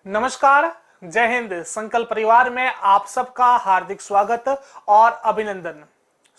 नमस्कार, जय हिंद। संकल्प परिवार में आप सबका हार्दिक स्वागत और अभिनंदन।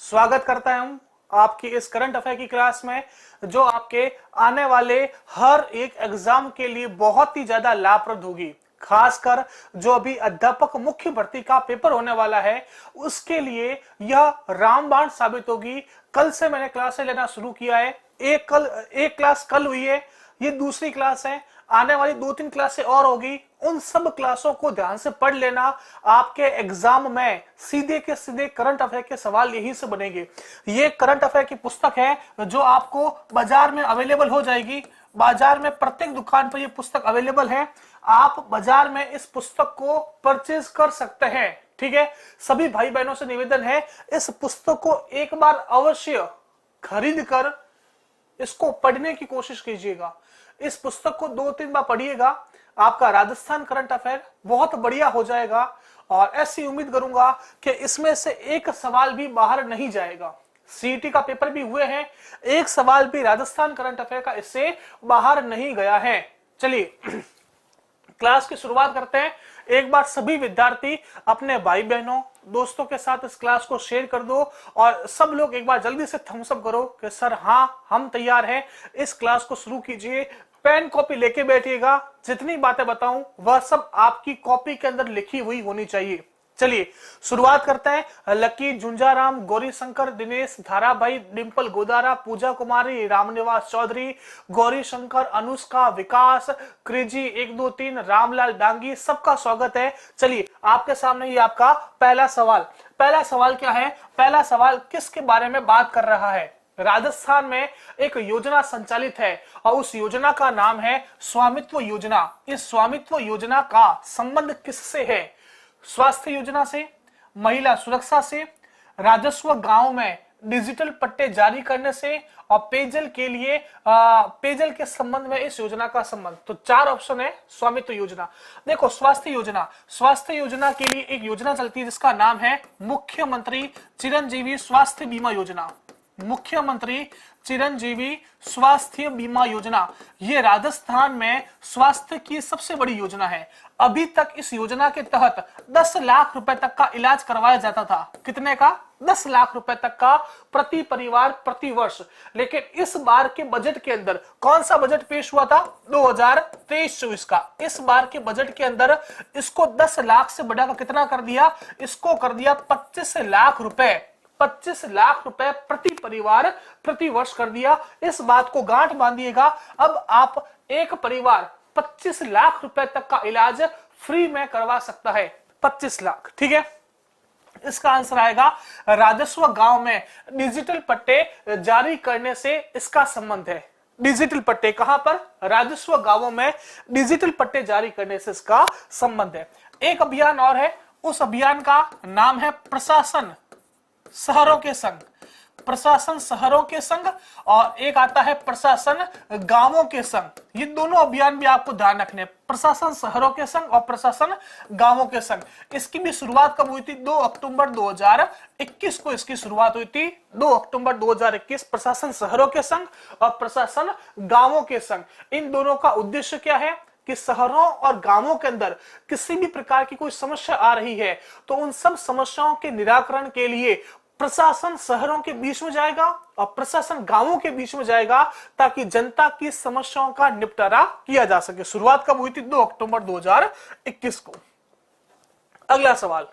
स्वागत करता हूं आपकी इस करंट अफेयर की क्लास में, जो आपके आने वाले हर एक एग्जाम के लिए बहुत ही ज्यादा लाभप्रद होगी। खासकर जो अभी अध्यापक मुख्य भर्ती का पेपर होने वाला है, उसके लिए यह रामबाण साबित होगी। कल से मैंने क्लासें लेना शुरू किया है। एक क्लास कल हुई है, ये दूसरी क्लास है। आने वाली 2-3 क्लासें और होगी। उन सब क्लासों को ध्यान से पढ़ लेना। आपके एग्जाम में सीधे के सीधे करंट अफेयर के सवाल यहीं से बनेंगे। ये करंट अफेयर की पुस्तक है जो आपको बाजार में अवेलेबल हो जाएगी। बाजार में प्रत्येक दुकान पर ये पुस्तक अवेलेबल है। आप बाजार में इस पुस्तक को परचेज कर सकते हैं। ठीक है, सभी भाई बहनों से निवेदन है, इस पुस्तक को एक बार अवश्य खरीद कर इसको पढ़ने की कोशिश कीजिएगा। इस पुस्तक को 2-3 बार पढ़िएगा, आपका राजस्थान करंट अफेयर बहुत बढ़िया हो जाएगा। और ऐसी उम्मीद करूंगा कि इसमें से एक सवाल भी बाहर नहीं जाएगा। सीईटी का पेपर भी हुए हैं, एक सवाल भी राजस्थान करंट अफेयर का इससे बाहर नहीं गया है। चलिए क्लास की शुरुआत करते हैं। एक बार सभी विद्यार्थी अपने भाई बहनों दोस्तों के साथ इस क्लास को शेयर कर दो और सब लोग एक बार जल्दी से थम्स अप करो कि सर हाँ, हम तैयार हैं। इस क्लास को शुरू कीजिए। पेन कॉपी लेके बैठिएगा। जितनी बातें बताऊं वह सब आपकी कॉपी के अंदर लिखी हुई होनी चाहिए। चलिए शुरुआत करते हैं। लकी, झुंझाराम, गौरी शंकर, दिनेश, धाराभाई, डिंपल गोदारा, पूजा कुमारी, रामनिवास चौधरी, गौरी शंकर, अनुष्का, विकास, क्रिजी 1 2 3, रामलाल डांगी, सबका स्वागत है। चलिए आपके सामने ये आपका पहला सवाल क्या है? पहला सवाल किसके बारे में बात कर रहा है? राजस्थान में एक योजना संचालित है और उस योजना का नाम है स्वामित्व योजना। इस स्वामित्व योजना का संबंध किससे है? स्वास्थ्य योजना से, महिला सुरक्षा से, राजस्व गांव में डिजिटल पट्टे जारी करने से और पेयजल के संबंध में इस योजना का संबंध। तो 4 ऑप्शन है स्वामित्व योजना। देखो, स्वास्थ्य योजना के लिए एक योजना चलती है जिसका नाम है मुख्यमंत्री चिरंजीवी स्वास्थ्य बीमा योजना। मुख्यमंत्री चिरंजीवी स्वास्थ्य बीमा योजना, ये राजस्थान में स्वास्थ्य की सबसे बड़ी योजना है। अभी तक इस योजना के तहत 10 लाख रुपए तक का इलाज करवाया जाता था। कितने का? 10 लाख रुपए तक का प्रति परिवार प्रति वर्ष। लेकिन इस बार के बजट के अंदर कौन सा बजट पेश हुआ था? 2023-24 का। इस बार के बजट के अंदर इसको 10 लाख से बढ़ाकर कितना कर दिया? इसको कर दिया 25 लाख रुपए। 25 लाख रुपए प्रति परिवार प्रति वर्ष कर दिया। इस बात को गांठ बांधिएगा। अब आप एक परिवार 25 लाख रुपए तक का इलाज फ्री में करवा सकता है। 25 लाख, ठीक है। इसका आंसर आएगा राजस्व गांव में डिजिटल पट्टे जारी करने से इसका संबंध है। डिजिटल पट्टे कहां पर? राजस्व गांवों में डिजिटल पट्टे जारी करने से इसका संबंध है। एक अभियान और है, उस अभियान का नाम है प्रशासन शहरों के संग। प्रशासन शहरों के संग और एक आता है प्रशासन गांवों के संग। ये दोनों अभियान भी आपको ध्यान रखने हैं, प्रशासन शहरों के संग और प्रशासन गांवों के संग। इसकी भी शुरुआत कब हुई थी? 2 अक्टूबर 2021 को इसकी शुरुआत हुई थी। 2 अक्टूबर 2021, प्रशासन शहरों के संग और प्रशासन गांवों के संग। इन दोनों का उद्देश्य क्या है कि शहरों और गांवों के अंदर किसी भी प्रकार की कोई समस्या आ रही है तो उन सब समस्याओं के निराकरण के लिए प्रशासन शहरों के बीच में जाएगा और प्रशासन गांवों के बीच में जाएगा ताकि जनता की समस्याओं का निपटारा किया जा सके। शुरुआत कब हुई थी? 2 अक्टूबर 2021 को। अगला सवाल,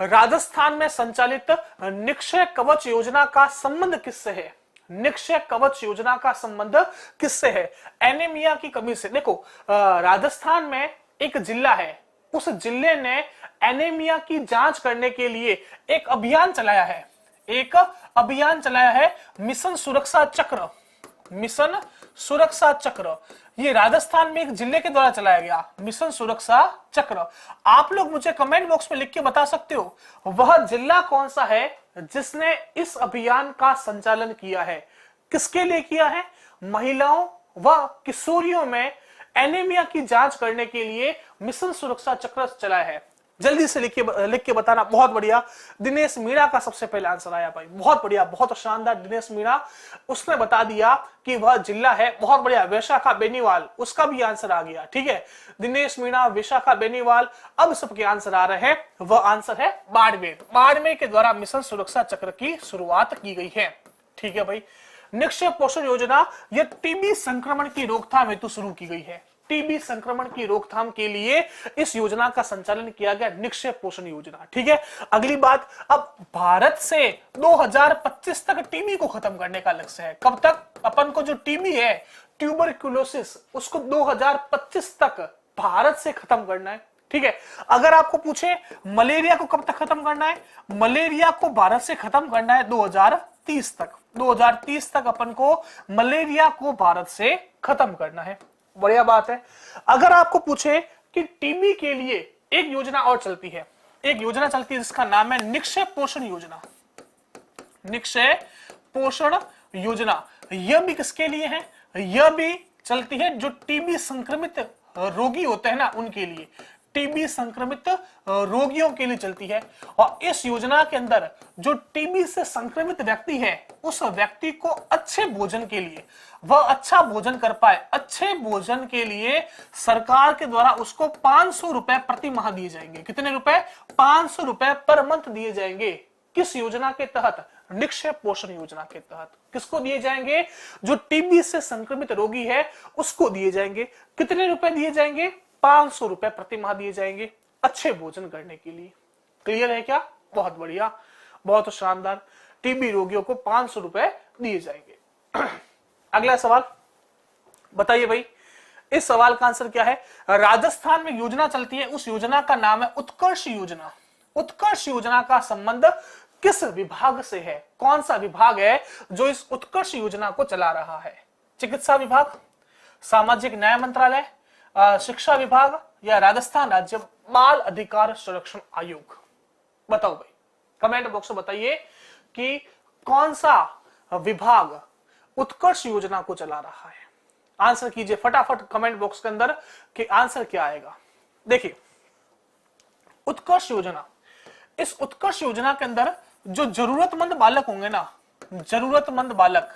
राजस्थान में संचालित निक्षय कवच योजना का संबंध किससे है? निक्षय कवच योजना का संबंध किससे है? एनीमिया की कमी से। देखो, राजस्थान में एक जिला है, उस जिले ने एनीमिया की जांच करने के लिए एक अभियान चलाया है। मिशन सुरक्षा चक्र। मिशन सुरक्षा चक्र ये राजस्थान में एक जिले के द्वारा चलाया गया मिशन सुरक्षा चक्र। आप लोग मुझे कमेंट बॉक्स में लिख के बता सकते हो वह जिला कौन सा है जिसने इस अभियान का संचालन किया है। किसके लिए किया है? महिलाओं व किशोरियों में एनीमिया की जांच करने के लिए मिशन सुरक्षा चक्र चलाया है। जल्दी से लिख के बताना। बहुत बढ़िया, दिनेश मीणा का सबसे पहले आंसर आया भाई, बहुत बढ़िया, बहुत शानदार। दिनेश मीणा उसने बता दिया कि वह जिला है, बहुत बढ़िया। विशाखा बेनीवाल, उसका भी आंसर आ गया, ठीक है। दिनेश मीणा, विशाखा बेनीवाल, अब सबके आंसर आ रहे हैं। वह आंसर है बाड़मेर। बाड़मेर के द्वारा मिशन सुरक्षा चक्र की शुरुआत की गई है, ठीक है भाई। निक्षय पोषण योजना यह टीबी संक्रमण की रोकथाम हेतु शुरू की गई है। टीबी संक्रमण की रोकथाम के लिए इस योजना का संचालन किया गया, निक्षय पोषण योजना, ठीक है। अगली बात, अब भारत से 2025 तक टीबी को खत्म करने का लक्ष्य है। कब तक? अपन को जो टीबी है, ट्यूबरक्यूलोसिस, उसको 2025 तक भारत से खत्म करना है, ठीक है। अगर आपको पूछे मलेरिया को कब तक खत्म करना है, मलेरिया को भारत से खत्म करना है 2030 तक। 2030 तक अपन को मलेरिया को भारत से खत्म करना है, बढ़िया बात है। अगर आपको पूछे कि टीबी के लिए एक योजना और चलती है, एक योजना चलती है जिसका नाम है निक्षय पोषण योजना। निक्षय पोषण योजना, यह भी किसके लिए है? यह भी चलती है जो टीबी संक्रमित रोगी होते हैं ना, उनके लिए, टीबी संक्रमित रोगियों के लिए चलती है। और इस योजना के अंदर जो टीबी से संक्रमित व्यक्ति है, उस व्यक्ति को अच्छे भोजन के लिए, वह अच्छा भोजन कर पाए, अच्छे भोजन के लिए सरकार के द्वारा उसको 500 रुपए प्रति माह दिए जाएंगे। कितने रुपए? 500 रुपए पर मंथ दिए जाएंगे। किस योजना के तहत? निक्षय पोषण योजना के तहत। किसको दिए जाएंगे? जो टीबी से संक्रमित रोगी है उसको दिए जाएंगे। कितने रुपए दिए जाएंगे? 500 रुपए प्रति माह दिए जाएंगे अच्छे भोजन करने के लिए। क्लियर है क्या? बहुत बढ़िया, बहुत शानदार। टीबी रोगियों को 500 रुपए दिए जाएंगे। अगला सवाल बताइए भाई, इस सवाल का आंसर क्या है? राजस्थान में योजना चलती है, उस योजना का नाम है उत्कर्ष योजना। उत्कर्ष योजना का संबंध किस विभाग से है? कौन सा विभाग है जो इस उत्कर्ष योजना को चला रहा है? चिकित्सा विभाग, सामाजिक न्याय मंत्रालय, शिक्षा विभाग, या राजस्थान राज्य बाल अधिकार संरक्षण आयोग? बताओ भाई, कमेंट बॉक्स में बताइए कि कौन सा विभाग उत्कर्ष योजना को चला रहा है। आंसर कीजिए फटाफट कमेंट बॉक्स के अंदर कि आंसर क्या आएगा। देखिए, उत्कर्ष योजना, इस उत्कर्ष योजना के अंदर जो जरूरतमंद बालक होंगे ना, जरूरतमंद बालक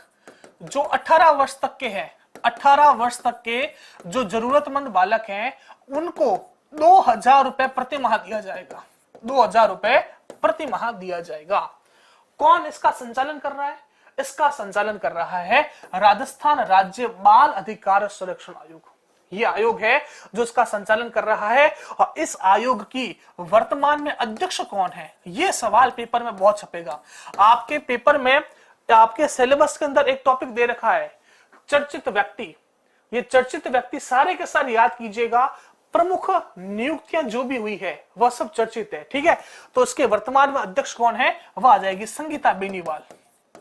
जो 18 वर्ष तक के हैं, 18 वर्ष तक के जो जरूरतमंद बालक हैं, उनको 2000 रुपए प्रति माह दिया जाएगा। 2000 रुपए प्रति माह दिया जाएगा। कौन इसका संचालन कर रहा है? इसका संचालन कर रहा है राजस्थान राज्य बाल अधिकार संरक्षण आयोग। ये आयोग है जो इसका संचालन कर रहा है। और इस आयोग की वर्तमान में अध्यक्ष कौन है? ये सवाल पेपर में बहुत छपेगा। आपके पेपर में, आपके सिलेबस के अंदर एक टॉपिक दे रखा है चर्चित व्यक्ति। ये चर्चित व्यक्ति सारे के सारे याद कीजिएगा। प्रमुख नियुक्तियां जो भी हुई है वह सब चर्चित है, ठीक है। तो इसके वर्तमान में अध्यक्ष कौन है? वह आ जाएगी संगीता बेनीवाल।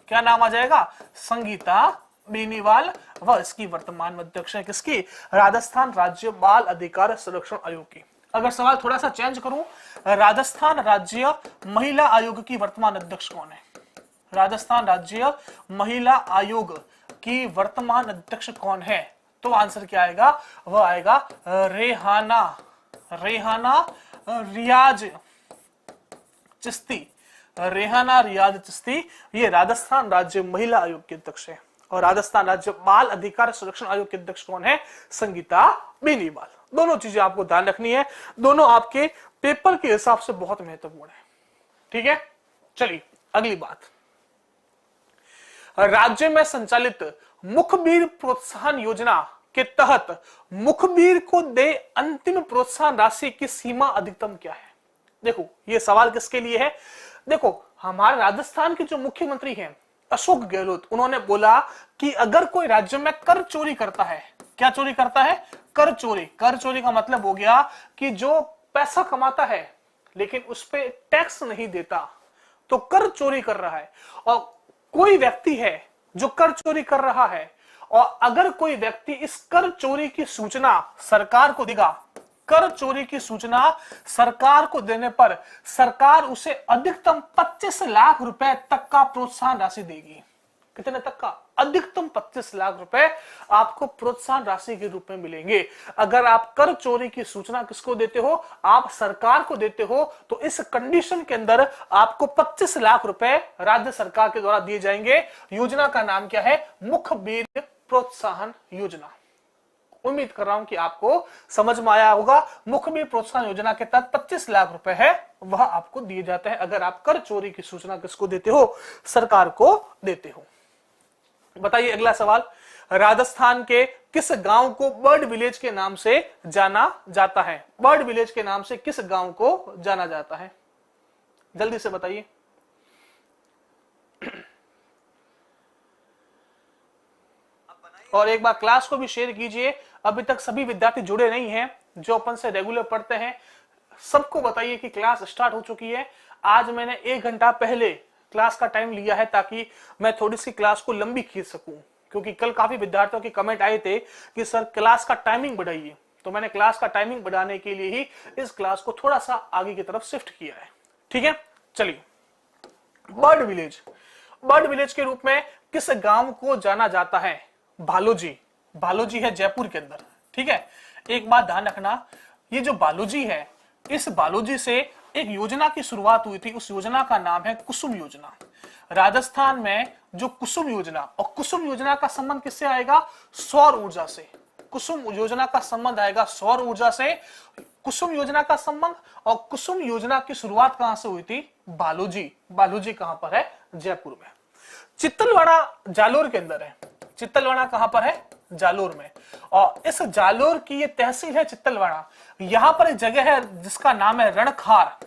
क्या नाम आ जाएगा? संगीता बेनीवाल। वह इसकी वर्तमान में अध्यक्ष है। किसकी? राजस्थान राज्य बाल अधिकार संरक्षण आयोग की। अगर सवाल थोड़ा सा चेंज करूं, राजस्थान राज्य महिला आयोग की वर्तमान अध्यक्ष कौन है? राजस्थान राज्य महिला आयोग की वर्तमान अध्यक्ष कौन है? तो आंसर क्या आएगा? वह आएगा रेहाना रियाज चिश्ती। रेहाना रियाज चिश्ती ये राजस्थान राज्य महिला आयोग के अध्यक्ष है। और राजस्थान राज्य बाल अधिकार संरक्षण आयोग के अध्यक्ष कौन है? संगीता बेनीवाल। दोनों चीजें आपको ध्यान रखनी है, दोनों आपके पेपर के हिसाब से बहुत महत्वपूर्ण है, ठीक है। चलिए अगली बात, राज्य में संचालित मुखबिर प्रोत्साहन योजना के तहत मुखबिर को दे अंतिम प्रोत्साहन राशि की सीमा अधिकतम क्या है? देखो ये सवाल किसके लिए है? देखो हमारे राजस्थान के जो मुख्यमंत्री हैं अशोक गहलोत, उन्होंने बोला कि अगर कोई राज्य में कर चोरी करता है, क्या चोरी करता है? कर चोरी। कर चोरी का मतलब हो गया कि जो पैसा कमाता है लेकिन उस पे टैक्स नहीं देता, तो कर चोरी कर रहा है। और कोई व्यक्ति है जो कर चोरी कर रहा है, और अगर कोई व्यक्ति इस कर चोरी की सूचना सरकार को देगा, कर चोरी की सूचना सरकार को देने पर सरकार उसे अधिकतम 25 लाख रुपए तक का प्रोत्साहन राशि देगी। कितने तक का? अधिकतम 25 लाख रुपए आपको प्रोत्साहन राशि के रूप में मिलेंगे। अगर आप कर चोरी की सूचना किसको देते हो, आप सरकार को देते हो, तो इस कंडीशन के अंदर आपको 25 लाख रुपए राज्य सरकार के द्वारा दिए जाएंगे। योजना का नाम क्या है, मुखबिर प्रोत्साहन योजना। उम्मीद कर रहा हूं कि आपको समझ में आया होगा। मुखबिर प्रोत्साहन योजना के तहत 25 लाख रुपए है वह आपको दिए जाते हैं अगर आप कर चोरी की सूचना किसको देते हो, सरकार को देते हो। बताइए अगला सवाल, राजस्थान के किस गांव को बर्ड विलेज के नाम से जाना जाता है? बर्ड विलेज के नाम से किस गांव को जाना जाता है, जल्दी से बताइए। और एक बार क्लास को भी शेयर कीजिए। अभी तक सभी विद्यार्थी जुड़े नहीं हैं जो अपन से रेगुलर पढ़ते हैं, सबको बताइए कि क्लास स्टार्ट हो चुकी है। आज मैंने 1 घंटा पहले क्लास का टाइम लिया है ताकि मैं थोड़ी सी क्लास को लंबी खींच सकूं, क्योंकि कल काफी विद्यार्थियों के कमेंट आए थे कि सर क्लास का टाइमिंग बढ़ाइए, तो मैंने क्लास का टाइमिंग बढ़ाने के लिए ही इस क्लास को थोड़ा सा आगे की तरफ शिफ्ट किया है। ठीक है, चलिए। बर्ड विलेज, बर्ड विलेज के रूप में किस गांव को जाना जाता है? बालोजी। बालोजी है जयपुर के अंदर। ठीक है, एक बात ध्यान रखना, ये जो बालोजी है, इस बालोजी से एक योजना की शुरुआत हुई थी। उस योजना का नाम है कुसुम योजना। राजस्थान में जो कुसुम योजना, और कुसुम योजना का संबंध किससे आएगा? सौर ऊर्जा से। कुसुम योजना का संबंध आएगा सौर ऊर्जा से। कुसुम योजना का संबंध, और कुसुम योजना की शुरुआत कहां से हुई थी? बालोजी। बालोजी कहां पर है? जयपुर में। चित्तलवाड़ा जालोर के अंदर है। चित्तलवाड़ा कहां पर है? जालोर में। और इस जालोर की ये तहसील है चित्तलवाड़ा। यहां पर एक जगह है जिसका नाम है रणखार।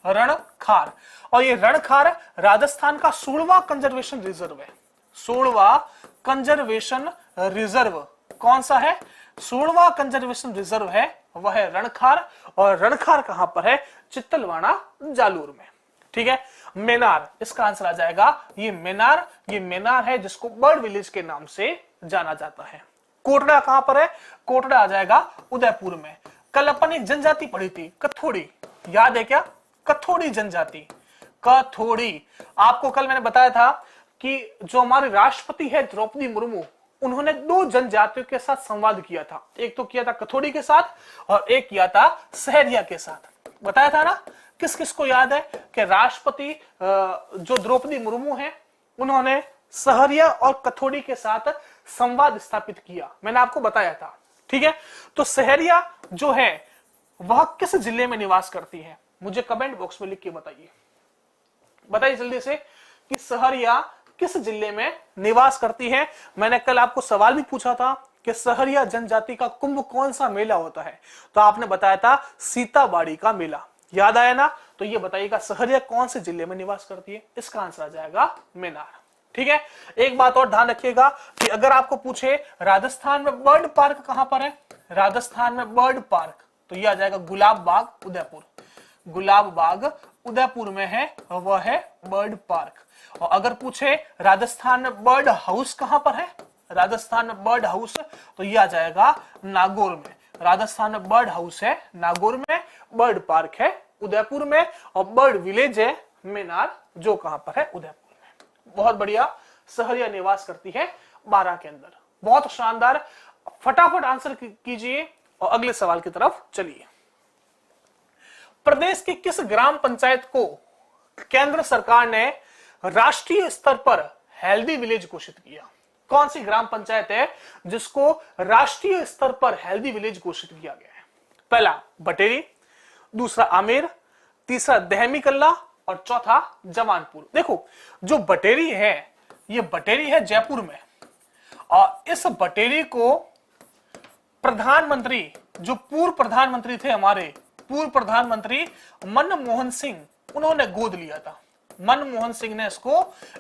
रणखार, और ये रणखार राजस्थान का 16वां कंजर्वेशन रिजर्व है। 16वां कंजर्वेशन रिजर्व कौन सा है? 16वां कंजर्वेशन रिजर्व है वह है रणखार। और रणखार कहां पर है? चित्तलवाड़ा जालोर में। ठीक है, मेनार इसका आंसर आ जाएगा। ये मेनार है जिसको बर्ड विलेज के नाम से जाना जाता है। कोटड़ा कहां पर है? कोटड़ा आ जाएगा उदयपुर में। कल अपन एक जनजाति पढ़ी थी, कथोड़ी, याद है क्या? कथोड़ी जनजाति। कथोड़ी, आपको कल मैंने बताया था कि जो हमारे राष्ट्रपति है द्रौपदी मुर्मू, उन्होंने 2 जनजातियों के साथ संवाद किया था। एक तो किया था कथोड़ी के साथ और एक किया था सहरिया के साथ। बताया था ना? किस किस को याद है कि राष्ट्रपति जो द्रौपदी मुर्मू हैं, उन्होंने सहरिया और कथोड़ी के साथ संवाद स्थापित किया, मैंने आपको बताया था। ठीक है, तो सहरिया जो है वह किस जिले में निवास करती है? मुझे कमेंट बॉक्स में लिख के बताइए। बताइए जल्दी से कि सहरिया किस जिले में निवास करती है। मैंने कल आपको सवाल भी पूछा था कि सहरिया जनजाति का कुंभ कौन सा मेला होता है, तो आपने बताया था सीताबाड़ी का मेला। याद आया ना? तो ये बताइएगा सहरिया कौन से जिले में निवास करती है? इसका आंसर आ जाएगा मेनार। ठीक है, एक बात और ध्यान रखिएगा कि अगर आपको पूछे राजस्थान में बर्ड पार्क कहां पर है, राजस्थान में बर्ड पार्क, तो ये आ जाएगा गुलाब बाग उदयपुर। गुलाब बाग उदयपुर में है, वह है बर्ड पार्क। और अगर पूछे राजस्थान में बर्ड हाउस कहां पर है, राजस्थान में बर्ड हाउस, तो ये आ जाएगा नागौर में। राजस्थान में बर्ड हाउस है नागौर में, बर्ड पार्क है उदयपुर में, और बर्ड विलेज है मेनार, जो कहां पर है? उदयपुर में। बहुत बढ़िया, सहरिया निवास करती है 12 के अंदर। बहुत शानदार, फटाफट आंसर कीजिए और अगले सवाल की तरफ चलिए। प्रदेश की किस ग्राम पंचायत को केंद्र सरकार ने राष्ट्रीय स्तर पर हेल्दी विलेज घोषित किया? कौन सी ग्राम पंचायत है जिसको राष्ट्रीय स्तर पर हेल्दी विलेज घोषित किया गया है? पहला बटेरी, दूसरा आमेर, तीसरा दहमी कल्ला और चौथा जमानपुर। देखो, जो बटेरी है, ये बटेरी है जयपुर में, और इस बटेरी को प्रधानमंत्री, जो पूर्व प्रधानमंत्री थे हमारे, पूर्व प्रधानमंत्री मनमोहन सिंह, उन्होंने गोद लिया था। मनमोहन सिंह ने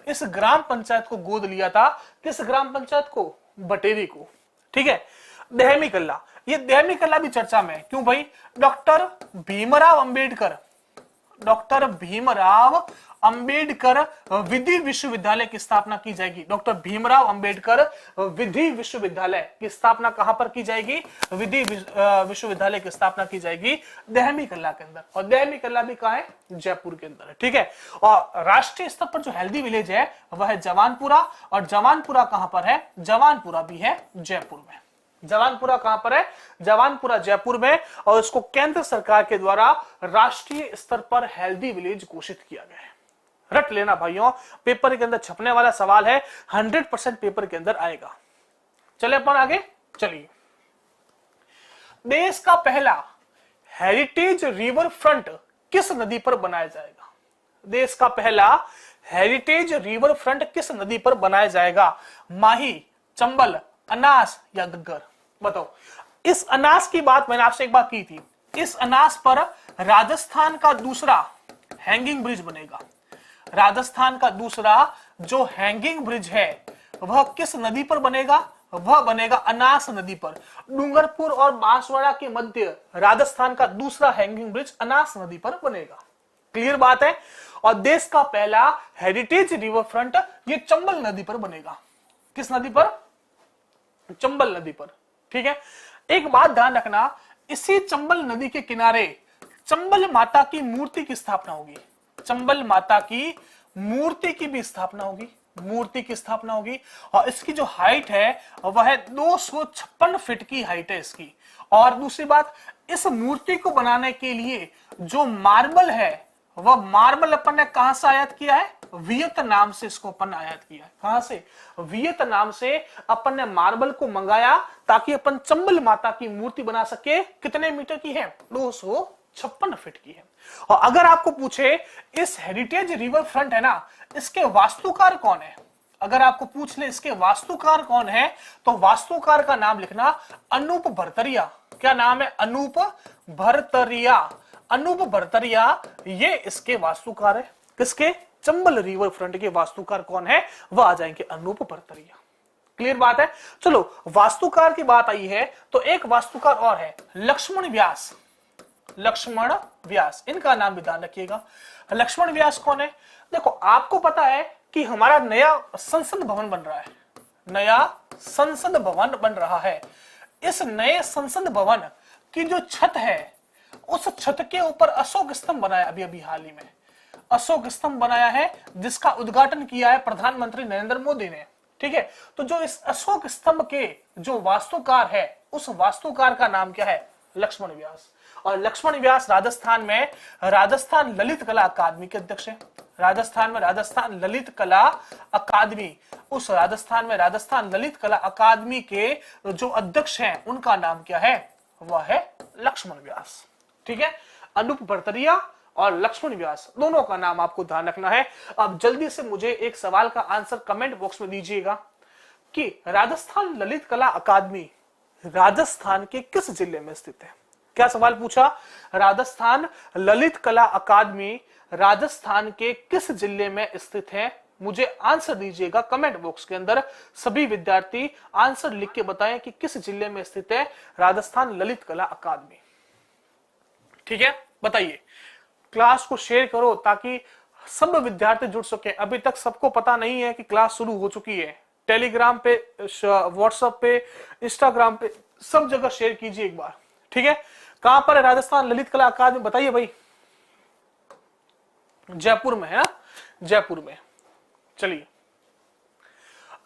इस ग्राम पंचायत को गोद लिया था। किस ग्राम पंचायत को? बटेरी को। ठीक है, दहमी कल्ला, ये दहमी कल्ला भी चर्चा में, क्यों भाई? डॉक्टर भीमराव अंबेडकर, डॉक्टर भीमराव अंबेडकर विधि विश्वविद्यालय की स्थापना की जाएगी। डॉक्टर भीमराव अंबेडकर विधि विश्वविद्यालय की स्थापना कहां पर की जाएगी? विधि विश्वविद्यालय की स्थापना की जाएगी देहमी कल्ला के अंदर, और देहमी कल्ला भी कहां है? जयपुर के अंदर है। ठीक है, और राष्ट्रीय स्तर पर जो हेल्दी विलेज है वह है जवानपुरा, और जवानपुरा कहां पर है? जवानपुरा भी है जयपुर में। जवानपुरा कहां पर है? जवानपुरा जयपुर में, और इसको केंद्र सरकार के द्वारा राष्ट्रीय स्तर पर हेल्दी विलेज घोषित किया गया है। रट लेना भाइयों, पेपर के अंदर छपने वाला सवाल है, 100% पेपर के अंदर आएगा। चले अपन आगे चलिए। देश का पहला हेरिटेज रिवर फ्रंट किस नदी पर बनाया जाएगा? देश का पहला हेरिटेज रिवर फ्रंट किस नदी पर बनाया जाएगा? माही, चंबल, अनास या घग्गर? बताओ। इस अनास की बात मैंने आपसे एक बार की थी। इस अनास पर राजस्थान का दूसरा हैंगिंग ब्रिज बनेगा। राजस्थान का दूसरा जो हैंगिंग ब्रिज है वह किस नदी पर बनेगा? वह बनेगा अनास नदी पर। डूंगरपुर और बांसवाड़ा के मध्य राजस्थान का दूसरा हैंगिंग ब्रिज अनास नदी पर बनेगा। क्लियर बात है। और देश का पहला हेरिटेज रिवर फ्रंट ये चंबल नदी पर बनेगा। किस नदी पर? चंबल नदी पर। ठीक है, एक बात ध्यान रखना, इसी चंबल नदी के किनारे चंबल माता की मूर्ति की स्थापना होगी। चंबल माता की मूर्ति की भी स्थापना होगी, मूर्ति की स्थापना होगी। और इसकी जो हाइट है वह है 256 फीट की हाइट है इसकी। और दूसरी बात, इस मूर्ति को बनाने के लिए जो मार्बल है वह मार्बल अपन ने कहां से आयात किया है? वियतनाम से इसको अपन ने आयात किया है। कहां से? वियतनाम से अपन ने मार्बल को मंगाया ताकि अपन चंबल माता की मूर्ति बना सके। कितने मीटर की है? 256 फीट की है। और अगर आपको पूछे इस हेरिटेज रिवर फ्रंट है ना, इसके वास्तुकार कौन है? अगर आपको पूछ ले इसके वास्तुकार कौन है, तो वास्तुकार का नाम लिखना अनूप भरतरिया। क्या नाम है? अनूप भरतरिया। अनूप भरतरिया ये इसके वास्तुकार है। किसके? चंबल रिवर फ्रंट के वास्तुकार कौन है? वह आ जाएंगे अनूप भरतरिया। क्लियर बात है। चलो, वास्तुकार की बात आई है तो एक वास्तुकार और है, लक्ष्मण व्यास। लक्ष्मण व्यास, इनका नाम भी ध्यान रखिएगा। लक्ष्मण व्यास कौन है? देखो, आपको पता है कि हमारा नया संसद भवन बन रहा है। नया संसद भवन बन रहा है। इस नए संसद भवन की जो छत है, उस छत के ऊपर अशोक स्तंभ बनाया अभी अभी हाल ही में। अशोक स्तंभ बनाया है जिसका उद्घाटन किया है प्रधानमंत्री नरेंद्र मोदी ने। ठीक है, तो जो इस अशोक स्तंभ के जो वास्तुकार है, उस वास्तुकार का नाम क्या है? लक्ष्मण व्यास। और लक्ष्मण व्यास राजस्थान में राजस्थान ललित कला अकादमी के अध्यक्ष है। राजस्थान में राजस्थान ललित कला अकादमी, उस राजस्थान में राजस्थान ललित कला अकादमी के जो अध्यक्ष हैं उनका नाम क्या है? वह है लक्ष्मण व्यास। ठीक है, अनूप भरतरिया और लक्ष्मण व्यास, दोनों का नाम आपको ध्यान रखना है। अब जल्दी से मुझे एक सवाल का आंसर कमेंट बॉक्स में दीजिएगा कि राजस्थान ललित कला अकादमी राजस्थान के किस जिले में स्थित है? क्या सवाल पूछा? राजस्थान ललित कला अकादमी राजस्थान के किस जिले में स्थित है? मुझे आंसर दीजिएगा कमेंट बॉक्स के अंदर। सभी विद्यार्थी आंसर लिख के बताएं कि किस जिले में स्थित है राजस्थान ललित कला अकादमी। ठीक है, बताइए। क्लास को शेयर करो ताकि सब विद्यार्थी जुड़ सके। अभी तक सबको पता नहीं है कि क्लास शुरू हो चुकी है। टेलीग्राम पे, व्हाट्सएप पे, इंस्टाग्राम पे, सब जगह शेयर कीजिए एक बार। ठीक है, कहां पर है राजस्थान ललित कला अकादमी? बताइए भाई। जयपुर में है ना? जयपुर में। चलिए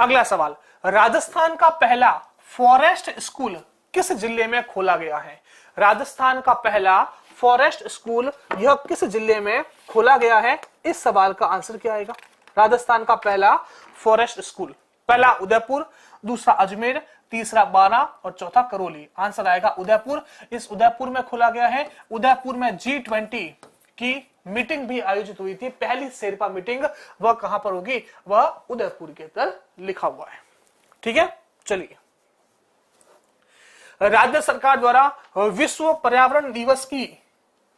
अगला सवाल, राजस्थान का पहला फॉरेस्ट स्कूल किस जिले में खोला गया है? राजस्थान का पहला फॉरेस्ट स्कूल यह किस जिले में खोला गया है? इस सवाल का आंसर क्या आएगा? राजस्थान का पहला फॉरेस्ट स्कूल, पहला उदयपुर, दूसरा अजमेर, तीसरा बारा और चौथा करौली। आंसर आएगा उदयपुर। इस उदयपुर में खोला गया है। उदयपुर में G20 की मीटिंग भी आयोजित हुई थी। पहली शेरपा मीटिंग वह कहां पर होगी? वह उदयपुर के अंदर लिखा हुआ है। ठीक है, चलिए। राज्य सरकार द्वारा विश्व पर्यावरण दिवस की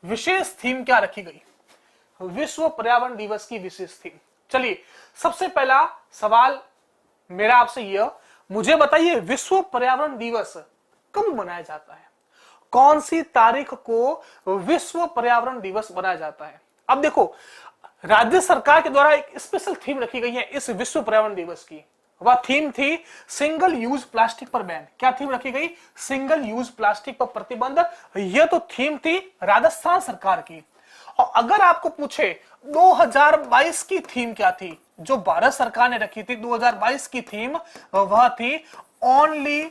विशेष थीम क्या रखी गई? विश्व पर्यावरण दिवस की विशेष थीम। चलिए, सबसे पहला सवाल मेरा आपसे यह, मुझे बताइए विश्व पर्यावरण दिवस कब मनाया जाता है? कौन सी तारीख को विश्व पर्यावरण दिवस मनाया जाता है? अब देखो, राज्य सरकार के द्वारा एक स्पेशल थीम रखी गई है इस विश्व पर्यावरण दिवस की। वह थीम थी सिंगल यूज प्लास्टिक पर बैन। क्या थीम रखी गई? सिंगल यूज प्लास्टिक पर प्रतिबंध। यह तो थीम थी राजस्थान सरकार की। और अगर आपको पूछे 2022 की थीम क्या थी, जो भारत सरकार ने रखी थी 2022 की थीम, वह थी ओनली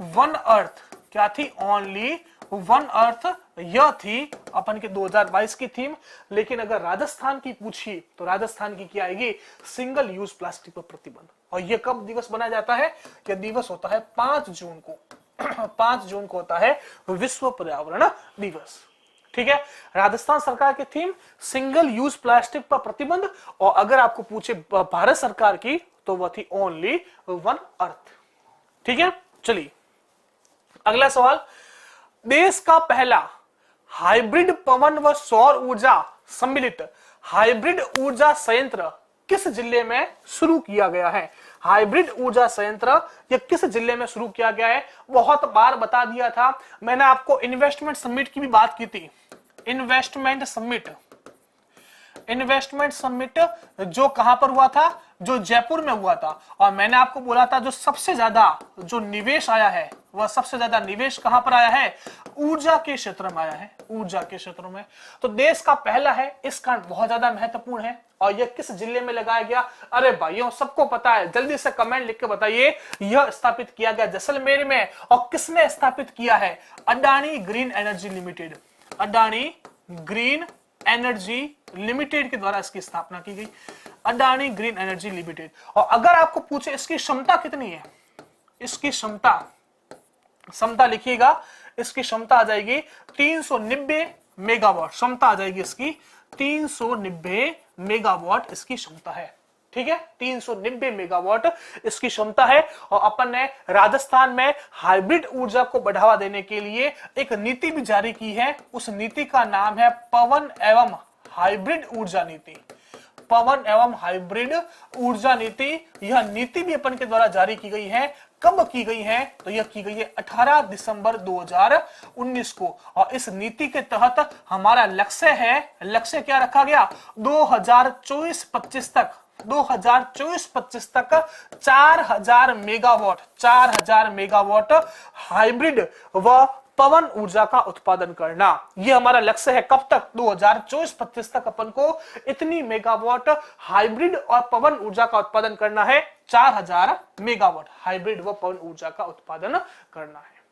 वन अर्थ। क्या थी? Only one earth. यह थी अपन के 2022 की थीम। लेकिन अगर राजस्थान की पूछी तो राजस्थान की क्या आएगी? सिंगल यूज प्लास्टिक पर प्रतिबंध। और यह कब दिवस बनाया जाता है? यह दिवस होता है 5 जून को। 5 जून को होता है विश्व पर्यावरण दिवस। ठीक है, राजस्थान सरकार की थीम सिंगल यूज प्लास्टिक पर प्रतिबंध। और अगर आपको पूछे भारत सरकार की तो वह थी ओनली वन अर्थ। ठीक है, चलिए अगला सवाल। देश का पहला हाइब्रिड पवन व सौर ऊर्जा सम्मिलित हाइब्रिड ऊर्जा संयंत्र किस जिले में शुरू किया गया है? हाइब्रिड ऊर्जा संयंत्र यह किस जिले में शुरू किया गया है? बहुत बार बता दिया था मैंने आपको। इन्वेस्टमेंट समिट की भी बात की थी। इन्वेस्टमेंट समिट जो कहां पर हुआ था? जो जयपुर में हुआ था। और मैंने आपको बोला था जो सबसे ज्यादा जो निवेश आया है, वह सबसे ज्यादा निवेश कहां पर आया है? ऊर्जा के क्षेत्र में आया है। ऊर्जा के क्षेत्रों में। तो देश का पहला है, इस कारण बहुत ज्यादा महत्वपूर्ण है। और यह किस जिले में लगाया गया? अरे भाइयों, सबको पता है, जल्दी से कमेंट लिख के बताइए। यह स्थापित किया गया जैसलमेर में। और किसने स्थापित किया है? Adani green energy limited. Adani green energy limited के द्वारा इसकी स्थापना की गई। Adani green energy limited. और अगर आपको पूछे इसकी क्षमता कितनी है, इसकी क्षमता लिखिएगा। इसकी क्षमता आ जाएगी 390 मेगावाट। क्षमता आ जाएगी इसकी 390 मेगावाट इसकी क्षमता है। ठीक है, 390 मेगावाट इसकी क्षमता है। और अपन ने राजस्थान में हाइब्रिड ऊर्जा को बढ़ावा देने के लिए एक नीति भी जारी की है। उस नीति का नाम है पवन एवं हाइब्रिड ऊर्जा नीति। पवन एवं हाइब्रिड ऊर्जा नीति। यह नीति भी अपन के द्वारा जारी की गई है। कब की गई है? तो यह की गई है 18 दिसंबर 2019 को। और इस नीति के तहत हमारा लक्ष्य है, लक्ष्य क्या रखा गया? 2024-25 तक 4000 मेगावाट हाइब्रिड व पवन ऊर्जा का उत्पादन करना। यह हमारा लक्ष्य है। कब तक? 2024-25 तक अपन को इतनी मेगावाट हाइब्रिड और पवन ऊर्जा का उत्पादन करना है। 4000 मेगावाट हाइब्रिड व पवन ऊर्जा का उत्पादन करना है।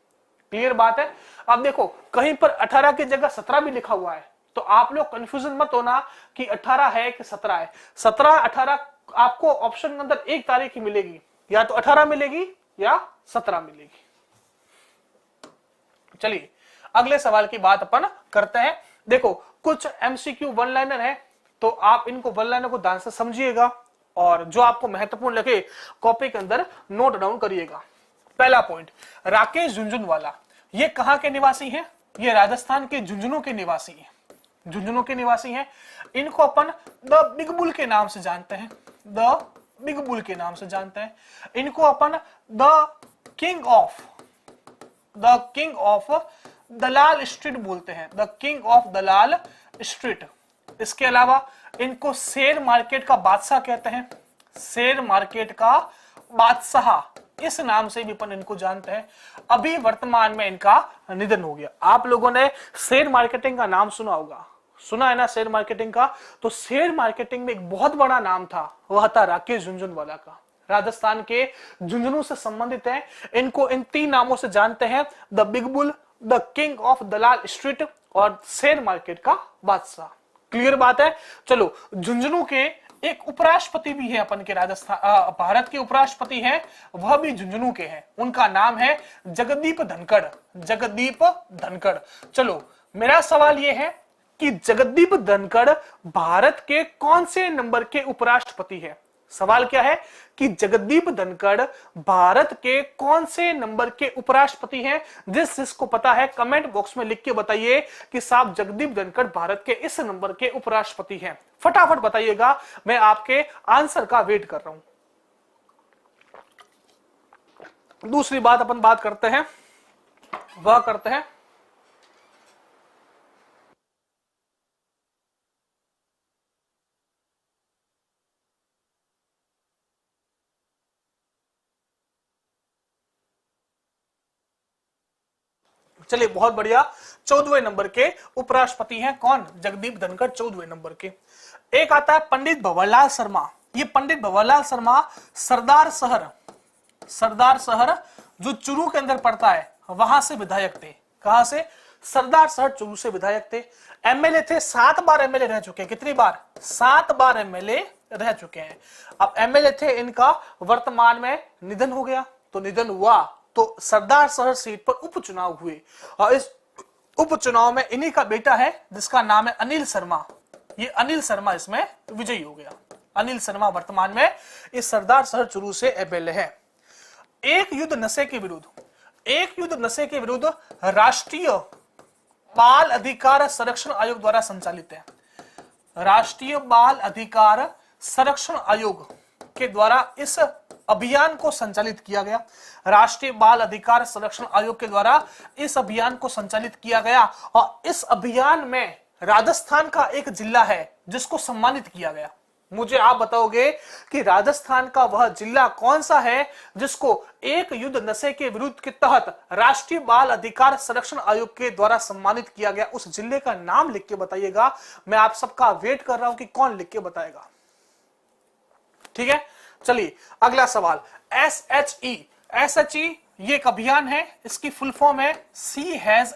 क्लियर बात है? अब देखो, कहीं पर 18 की जगह 17 भी लिखा हुआ है, तो आप लोग कंफ्यूजन मत होना कि 18 है कि 17 है। 17, 18 आपको ऑप्शन के अंदर एक तारीख ही मिलेगी, या तो 18 मिलेगी या 17 मिलेगी। चलिए अगले सवाल की बात अपन करते हैं। देखो, कुछ एमसीक्यू वन लाइनर है, तो आप इनको वन लाइनर को ध्यान से समझिएगा और जो आपको महत्वपूर्ण लगे कॉपी के अंदर नोट डाउन करिएगा। पहला पॉइंट, राकेश झुंझुनवाला, ये कहां के निवासी हैं? ये राजस्थान के झुंझुनू के निवासी हैं। झुंझुनू के निवासी हैं। इनको अपन द बिग बुल के नाम से जानते हैं। द बिग बुल के नाम से जानते हैं। इनको upon the king of Dalal street बोलते हैं। The king of Dalal street. इसके अलावा इनको शेयर मार्केट का बादशाह कहते हैं। शेयर मार्केट का बादशाह, इस नाम से भी अपन इनको जानते हैं। अभी वर्तमान में इनका निधन हो गया। आप लोगों ने शेयर मार्केटिंग का नाम सुना होगा, सुना है ना शेयर मार्केटिंग का? तो शेयर मार्केटिंग में एक बहुत बड़ा नाम था, वह था राकेश झुंझुनवाला का। राजस्थान के झुंझुनू से संबंधित है। इनको इन 3 नामों से जानते हैं, the big bull, the king of Dalal street और शेयर मार्केट का बादशाह। क्लियर बात है? चलो, झुंझुनू के एक उपराष्ट्रपति भी है अपन के राजस्थान, भारत के उपराष्ट्रपति हैं, वह भी झुंझुनू के हैं। उनका नाम है जगदीप धनखड़। जगदीप धनखड़। चलो, मेरा सवाल यह है कि जगदीप धनखड़ भारत के कौन से नंबर के उपराष्ट्रपति है? सवाल क्या है कि जगदीप धनखड़ भारत के कौन से नंबर के उपराष्ट्रपति हैं? जिसको पता है कमेंट बॉक्स में लिख के बताइए कि साहब जगदीप धनखड़ भारत के इस नंबर के उपराष्ट्रपति हैं। फटाफट बताइएगा, मैं आपके आंसर का वेट कर रहा हूं। दूसरी बात अपन बात करते हैं, वह करते हैं चलिए बहुत बढ़िया। 14वें नंबर के उपराष्ट्रपति हैं कौन? जगदीप धनखड़ 14वें नंबर के। एक आता है पंडित भंवरलाल शर्मा। ये पंडित भंवरलाल शर्मा सरदार शहर जो चूरू के अंदर पड़ता है वहां से विधायक थे। कहां से? सरदार शहर चूरू से विधायक थे। एमएलए थे, 7 बार एमएलए रह चुके हैं। कितनी बार? 7 बार एमएलए रह चुके हैं। अब एमएलए थे, इनका वर्तमान में निधन हो गया। तो निधन हुआ तो सरदार शहर सीट पर उपचुनाव हुए और इस उपचुनाव में इन्हीं का बेटा है जिसका नाम है अनिल शर्मा। ये अनिल शर्मा इसमें विजयी हो गया। अनिल शर्मा वर्तमान में इस सरदार शहर चूरू से एमएलए है। एक युद्ध नशे के विरुद्ध राष्ट्रीय बाल अधिकार संरक्षण आयोग द्वारा संचालित है। राष्ट्रीय बाल अधिकार संरक्षण आयोग के द्वारा इस अभियान को संचालित किया गया। राष्ट्रीय बाल अधिकार संरक्षण आयोग के द्वारा इस अभियान को संचालित किया गया और इस अभियान में राजस्थान का एक जिला है जिसको सम्मानित किया गया। मुझे आप बताओगे कि राजस्थान का वह जिला कौन सा है जिसको एक युद्ध नशे के विरुद्ध के तहत राष्ट्रीय बाल अधिकार संरक्षण आयोग के द्वारा सम्मानित किया गया। उस जिले का नाम लिख के बताइएगा। मैं आप सबका वेट कर रहा हूं कि कौन लिख के बताएगा। ठीक है, चलिए अगला सवाल। SHE ये एक अभियान है। इसकी फुल फॉर्म है सी हैज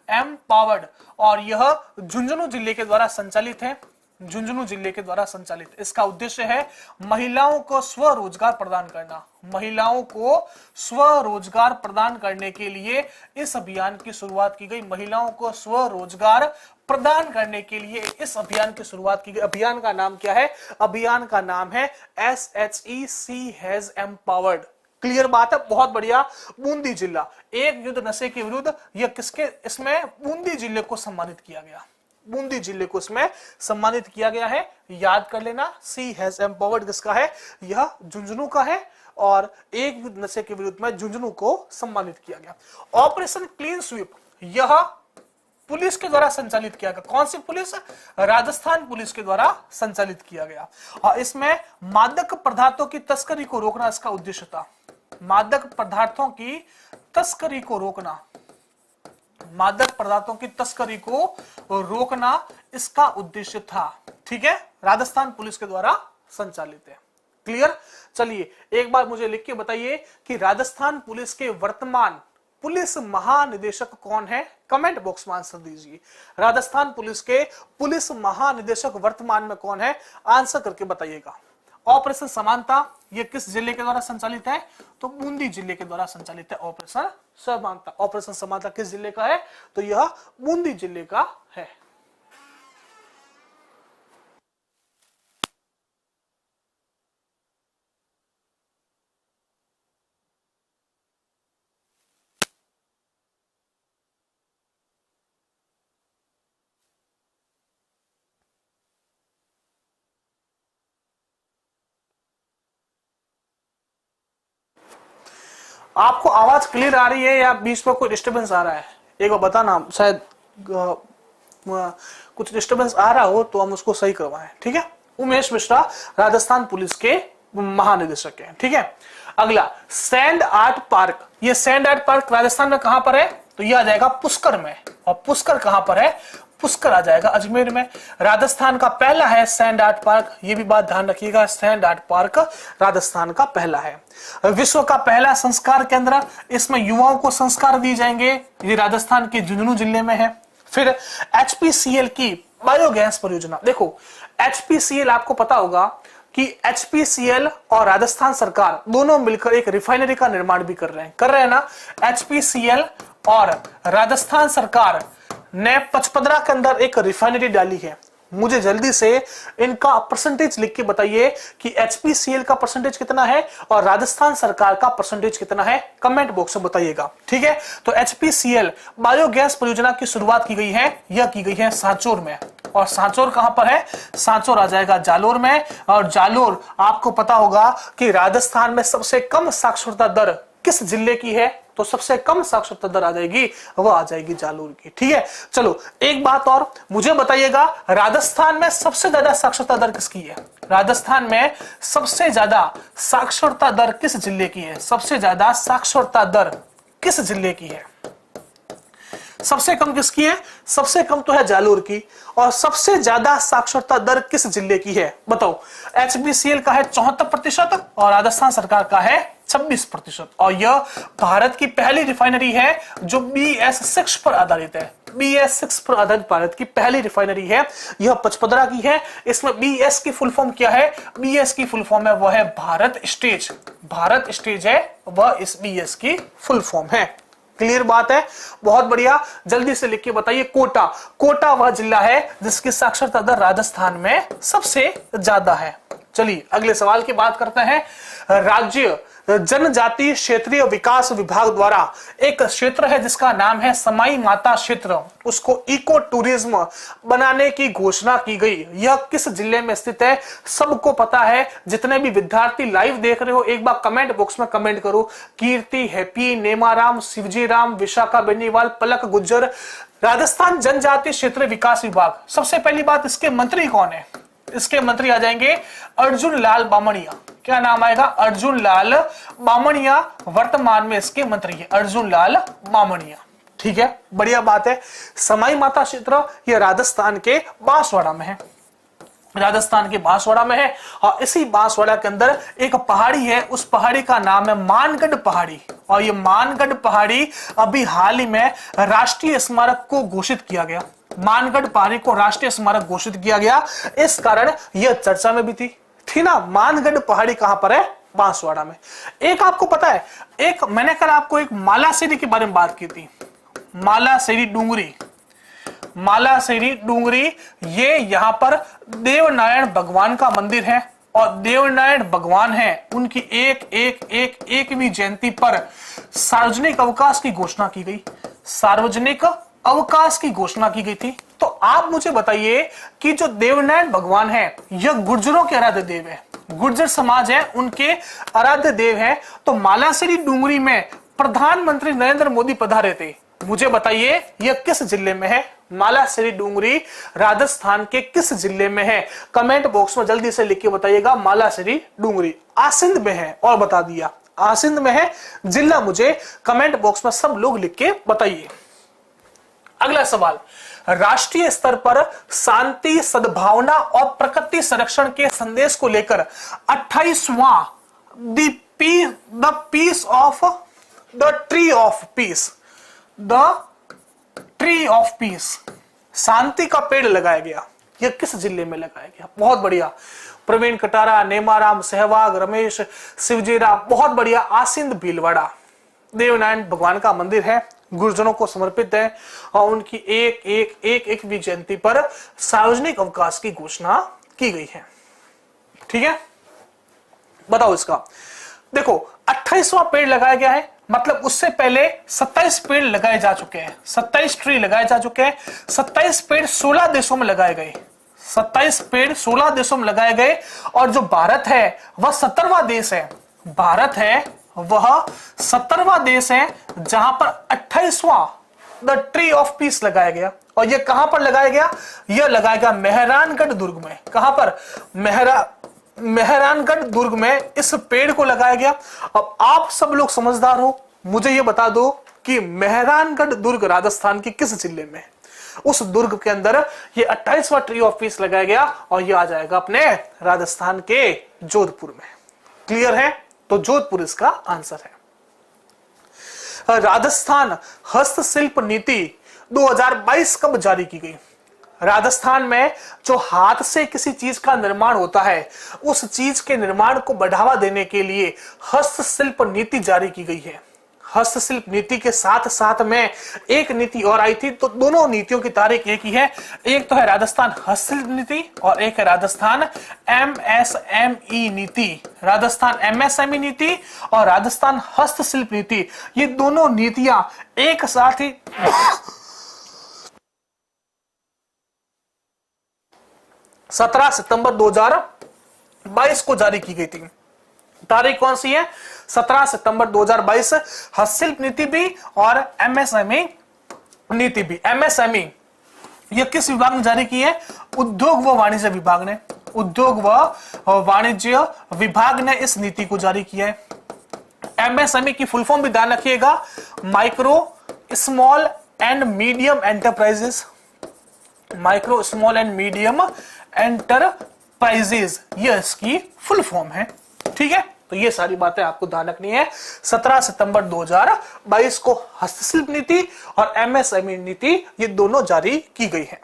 एम्पावर्ड और यह झुंझुनू जिले के द्वारा संचालित है। झुंझुनू जिले के द्वारा संचालित। इसका उद्देश्य है महिलाओं को स्वरोजगार प्रदान करना। महिलाओं को स्वरोजगार प्रदान करने के लिए इस अभियान की शुरुआत की गई। महिलाओं को स्वरोजगार प्रदान करने के लिए इस अभियान की शुरुआत की गई। अभियान का नाम क्या है? अभियान का नाम है SHE she has empowered. Clear बात है, बहुत बढ़िया। बूंदी जिला, एक युद्ध नशे के विरुद्ध, यह किसके? इसमें बूंदी जिले को सम्मानित किया गया। बूंदी जिले को इसमें सम्मानित किया गया है। याद कर लेना, सी हैज एम्पावर्ड किसका है? यह झुंझुनू का है और एक युद्ध नशे के विरुद्ध में झुंझुनू को सम्मानित किया गया। ऑपरेशन क्लीन स्वीप, यह पुलिस के द्वारा संचालित किया गया। कौन सी पुलिस? राजस्थान पुलिस के द्वारा संचालित किया गया और इसमें मादक पदार्थों की तस्करी को रोकना इसका उद्देश्य था। मादक पदार्थों की तस्करी को रोकना, मादक पदार्थों की तस्करी को रोकना इसका उद्देश्य था। ठीक है, राजस्थान पुलिस के द्वारा संचालित है। क्लियर? चलिए एक बार मुझे लिख के बताइए कि राजस्थान पुलिस के वर्तमान पुलिस महानिदेशक कौन है? कमेंट बॉक्स में आंसर दीजिए। राजस्थान पुलिस के पुलिस महानिदेशक वर्तमान में कौन है? आंसर करके बताइएगा। ऑपरेशन समानता, ये किस जिले के द्वारा संचालित है? तो बूंदी जिले के द्वारा संचालित है ऑपरेशन समानता। ऑपरेशन समानता किस जिले का है? तो यह बूंदी जिले का है। आपको आवाज क्लियर आ रही है या बीच में कोई डिस्टरबेंस आ रहा है? एक बार बताना, शायद कुछ डिस्टरबेंस आ रहा हो तो हम उसको सही करवाएं। ठीक है, उमेश मिश्रा राजस्थान पुलिस के महानिदेशक हैं। ठीक है, अगला सैंड आर्ट पार्क। ये सैंड आर्ट पार्क राजस्थान में कहां पर है? तो ये आ जाएगा पुष्कर में। और पुष्कर कहां पर है? पुष्कर आ जाएगा अजमेर में। राजस्थान का पहला है सैंड आर्ट पार्क, ये भी बात ध्यान रखिएगा। सैंड आर्ट पार्क राजस्थान का पहला है। विश्व का पहला संस्कार केंद्र, इसमें युवाओं को संस्कार दिए जाएंगे, ये राजस्थान के झुंझुनू जिले में है। फिर HPCL की बायोगैस परियोजना। देखो HPCL, आपको पता होगा कि HPCL और राजस्थान सरकार दोनों मिलकर एक रिफाइनरी का निर्माण भी कर रहे हैं ना। HPCL और राजस्थान सरकार ने पचपदरा के अंदर एक रिफाइनरी डाली है। मुझे जल्दी से इनका परसेंटेज लिख के बताइए कि HPCL का परसेंटेज कितना है और राजस्थान सरकार का परसेंटेज कितना है, कमेंट बॉक्स में बताइएगा। ठीक है, तो HPCL बायोगैस परियोजना की शुरुआत की गई है, यह की गई है सांचौर में। और सांचौर कहां पर है? सांचौर आ जाएगा जालोर में। और जालोर आपको पता होगा कि राजस्थान में सबसे कम साक्षरता दर किस जिले की है? तो सबसे कम साक्षरता दर आ जाएगी, वह आ जाएगी जालोर की। ठीक है, चलो एक बात और मुझे बताइएगा, राजस्थान में सबसे ज्यादा साक्षरता दर किसकी है? राजस्थान में सबसे ज्यादा साक्षरता दर किस जिले की है? सबसे ज्यादा साक्षरता दर किस जिले की है? सबसे कम किसकी है? सबसे कम तो है जालोर की। और सबसे ज्यादा साक्षरता दर किस जिले की है? बताओ। HPCL का है 74% और राजस्थान सरकार का है 26%। और यह भारत की पहली रिफाइनरी है जो BS6 पर आधारित है। BS6 पर आधारित भारत की पहली रिफाइनरी है। यह पचपदरा की है। इसमें BS की फुल फॉर्म क्या है? BS की फुल फॉर्म है वह है भारत स्टेज। भारत स्टेज है वह इस BS की फुल फॉर्म है। क्लियर बात है? बहुत बढ़िया। जल्दी से लिख के बताइए। कोटा। कोटा वह जिला है जिसकी साक्षरता दर राजस्थान में सबसे ज्यादा है। चलिए अगले सवाल की बात करते हैं। राज्य जनजातीय क्षेत्रीय विकास विभाग द्वारा एक क्षेत्र है जिसका नाम है समाई माता क्षेत्र, उसको इको टूरिज्म बनाने की घोषणा की गई। यह किस जिले में स्थित है? सबको पता है। जितने भी विद्यार्थी लाइव देख रहे हो एक बार कमेंट बॉक्स में कमेंट करो। कीर्ति, हैप्पी, नेमाराम, शिवजी राम, विशाखा बेनीवाल, पलक गुज्जर। राजस्थान जनजातीय क्षेत्र विकास विभाग, सबसे पहली बात इसके मंत्री कौन है? इसके मंत्री आ जाएंगे अर्जुन लाल बामणिया। क्या नाम आएगा? अर्जुन लाल बामणिया वर्तमान में इसके मंत्री है, अर्जुन लाल बामणिया। ठीक है, बढ़िया बात है। समाई माता क्षेत्र यह राजस्थान के बांसवाड़ा में है। राजस्थान के बांसवाड़ा में है और इसी बांसवाड़ा के अंदर एक पहाड़ी है, उस पहाड़ी का नाम है मानगढ़ पहाड़ी। और ये मानगढ़ पहाड़ी अभी हाल ही में राष्ट्रीय स्मारक को घोषित किया गया। मानगढ़ पहाड़ी को राष्ट्रीय स्मारक घोषित किया गया, इस कारण यह चर्चा में भी थी ना। मानगढ़ पहाड़ी कहां पर है? बांसवाड़ा में। एक आपको पता है, एक मैंने कल आपको एक मालासेरी के बारे में बात की थी। मालासेरी डूंगरी, मालासेरी डूंगरी, ये यहां पर देवनारायण भगवान का मंदिर है। और देवनारायण भगवान है, उनकी एकवीं जयंती पर सार्वजनिक अवकाश की घोषणा की गई। सार्वजनिक अवकाश की घोषणा की गई थी। तो आप मुझे बताइए कि जो देवनारायण भगवान है यह गुर्जरों के आराध्य देव है, गुर्जर समाज है उनके आराध्य देव है। तो मालासेरी डूंगरी में प्रधानमंत्री नरेंद्र मोदी पधारे थे। मुझे बताइए यह किस जिले में है? मालासेरी डूंगरी राजस्थान के किस जिले में है? कमेंट बॉक्स में जल्दी से लिख के बताइएगा। मालासेरी डूंगरी आसिंद में है, और बता दिया आसिंद में है। जिला मुझे कमेंट बॉक्स में सब लोग लिख के बताइए। अगला सवाल, राष्ट्रीय स्तर पर शांति, सद्भावना और प्रकृति संरक्षण के संदेश को लेकर 28वां ट्री ऑफ पीस शांति का पेड़ लगाया गया। यह किस जिले में लगाया गया? बहुत बढ़िया। प्रवीण कटारा, नेमाराम, सहवाग, रमेश, शिवजीराम, बहुत बढ़िया। आसिंद भीलवाड़ा। देवनारायण भगवान का मंदिर है, गुरुजनों को समर्पित है और उनकी एकवीं जयंती पर सार्वजनिक अवकाश की घोषणा की गई है। ठीक है, बताओ इसका। देखो 28वां पेड़ लगाया गया है, मतलब उससे पहले 27 पेड़ लगाए जा चुके हैं। 27 ट्री लगाए जा चुके हैं। 27 पेड़ 16 देशों में लगाए गए। 27 पेड़ 16 देशों में लगाए गए। और जो भारत है वह 17वां देश है। भारत है वह 17वां देश है जहां पर 28वां द ट्री ऑफ पीस लगाया गया। और यह कहां पर लगाया गया? यह लगाया गया मेहरानगढ़ दुर्ग में। कहां पर? मेहरानगढ़ दुर्ग में इस पेड़ को लगाया गया। अब आप सब लोग समझदार हो, मुझे यह बता दो कि मेहरानगढ़ दुर्ग राजस्थान के किस जिले में? उस दुर्ग के अंदर ये 28वां ट्री ऑफ पीस लगाया गया और यह आ जाएगा अपने राजस्थान के जोधपुर में। क्लियर है? तो जोधपुर इसका आंसर है। राजस्थान हस्तशिल्प नीति 2022 कब जारी की गई? राजस्थान में जो हाथ से किसी चीज का निर्माण होता है उस चीज के निर्माण को बढ़ावा देने के लिए हस्तशिल्प नीति जारी की गई है। हस्तशिल्प नीति के साथ साथ में एक नीति और आई थी, तो दोनों नीतियों की तारीख एक ही है। एक तो है राजस्थान हस्तशिल्प नीति और एक है राजस्थान MSME नीति। राजस्थान MSME नीति और राजस्थान हस्तशिल्प नीति, ये दोनों नीतियां एक साथ ही 17 सितंबर 2022 को जारी की गई थी। तारीख कौन सी है? 17 सितंबर 2022। हस्तशिल्प नीति भी और MSME नीति भी। MSME यह किस विभाग ने जारी की है? उद्योग व वाणिज्य विभाग ने। उद्योग व वाणिज्य विभाग ने इस नीति को जारी किया है। एमएसएमई की फुल फॉर्म भी ध्यान रखिएगा, micro small and medium enterprises, micro small and medium enterprises, ये इसकी फुल फॉर्म है। ठीक है, तो ये सारी बातें आपको ध्यान रखनी है। 17 सितंबर 2022 को हस्तशिल्प नीति और एमएसएमई नीति ये दोनों जारी की गई है।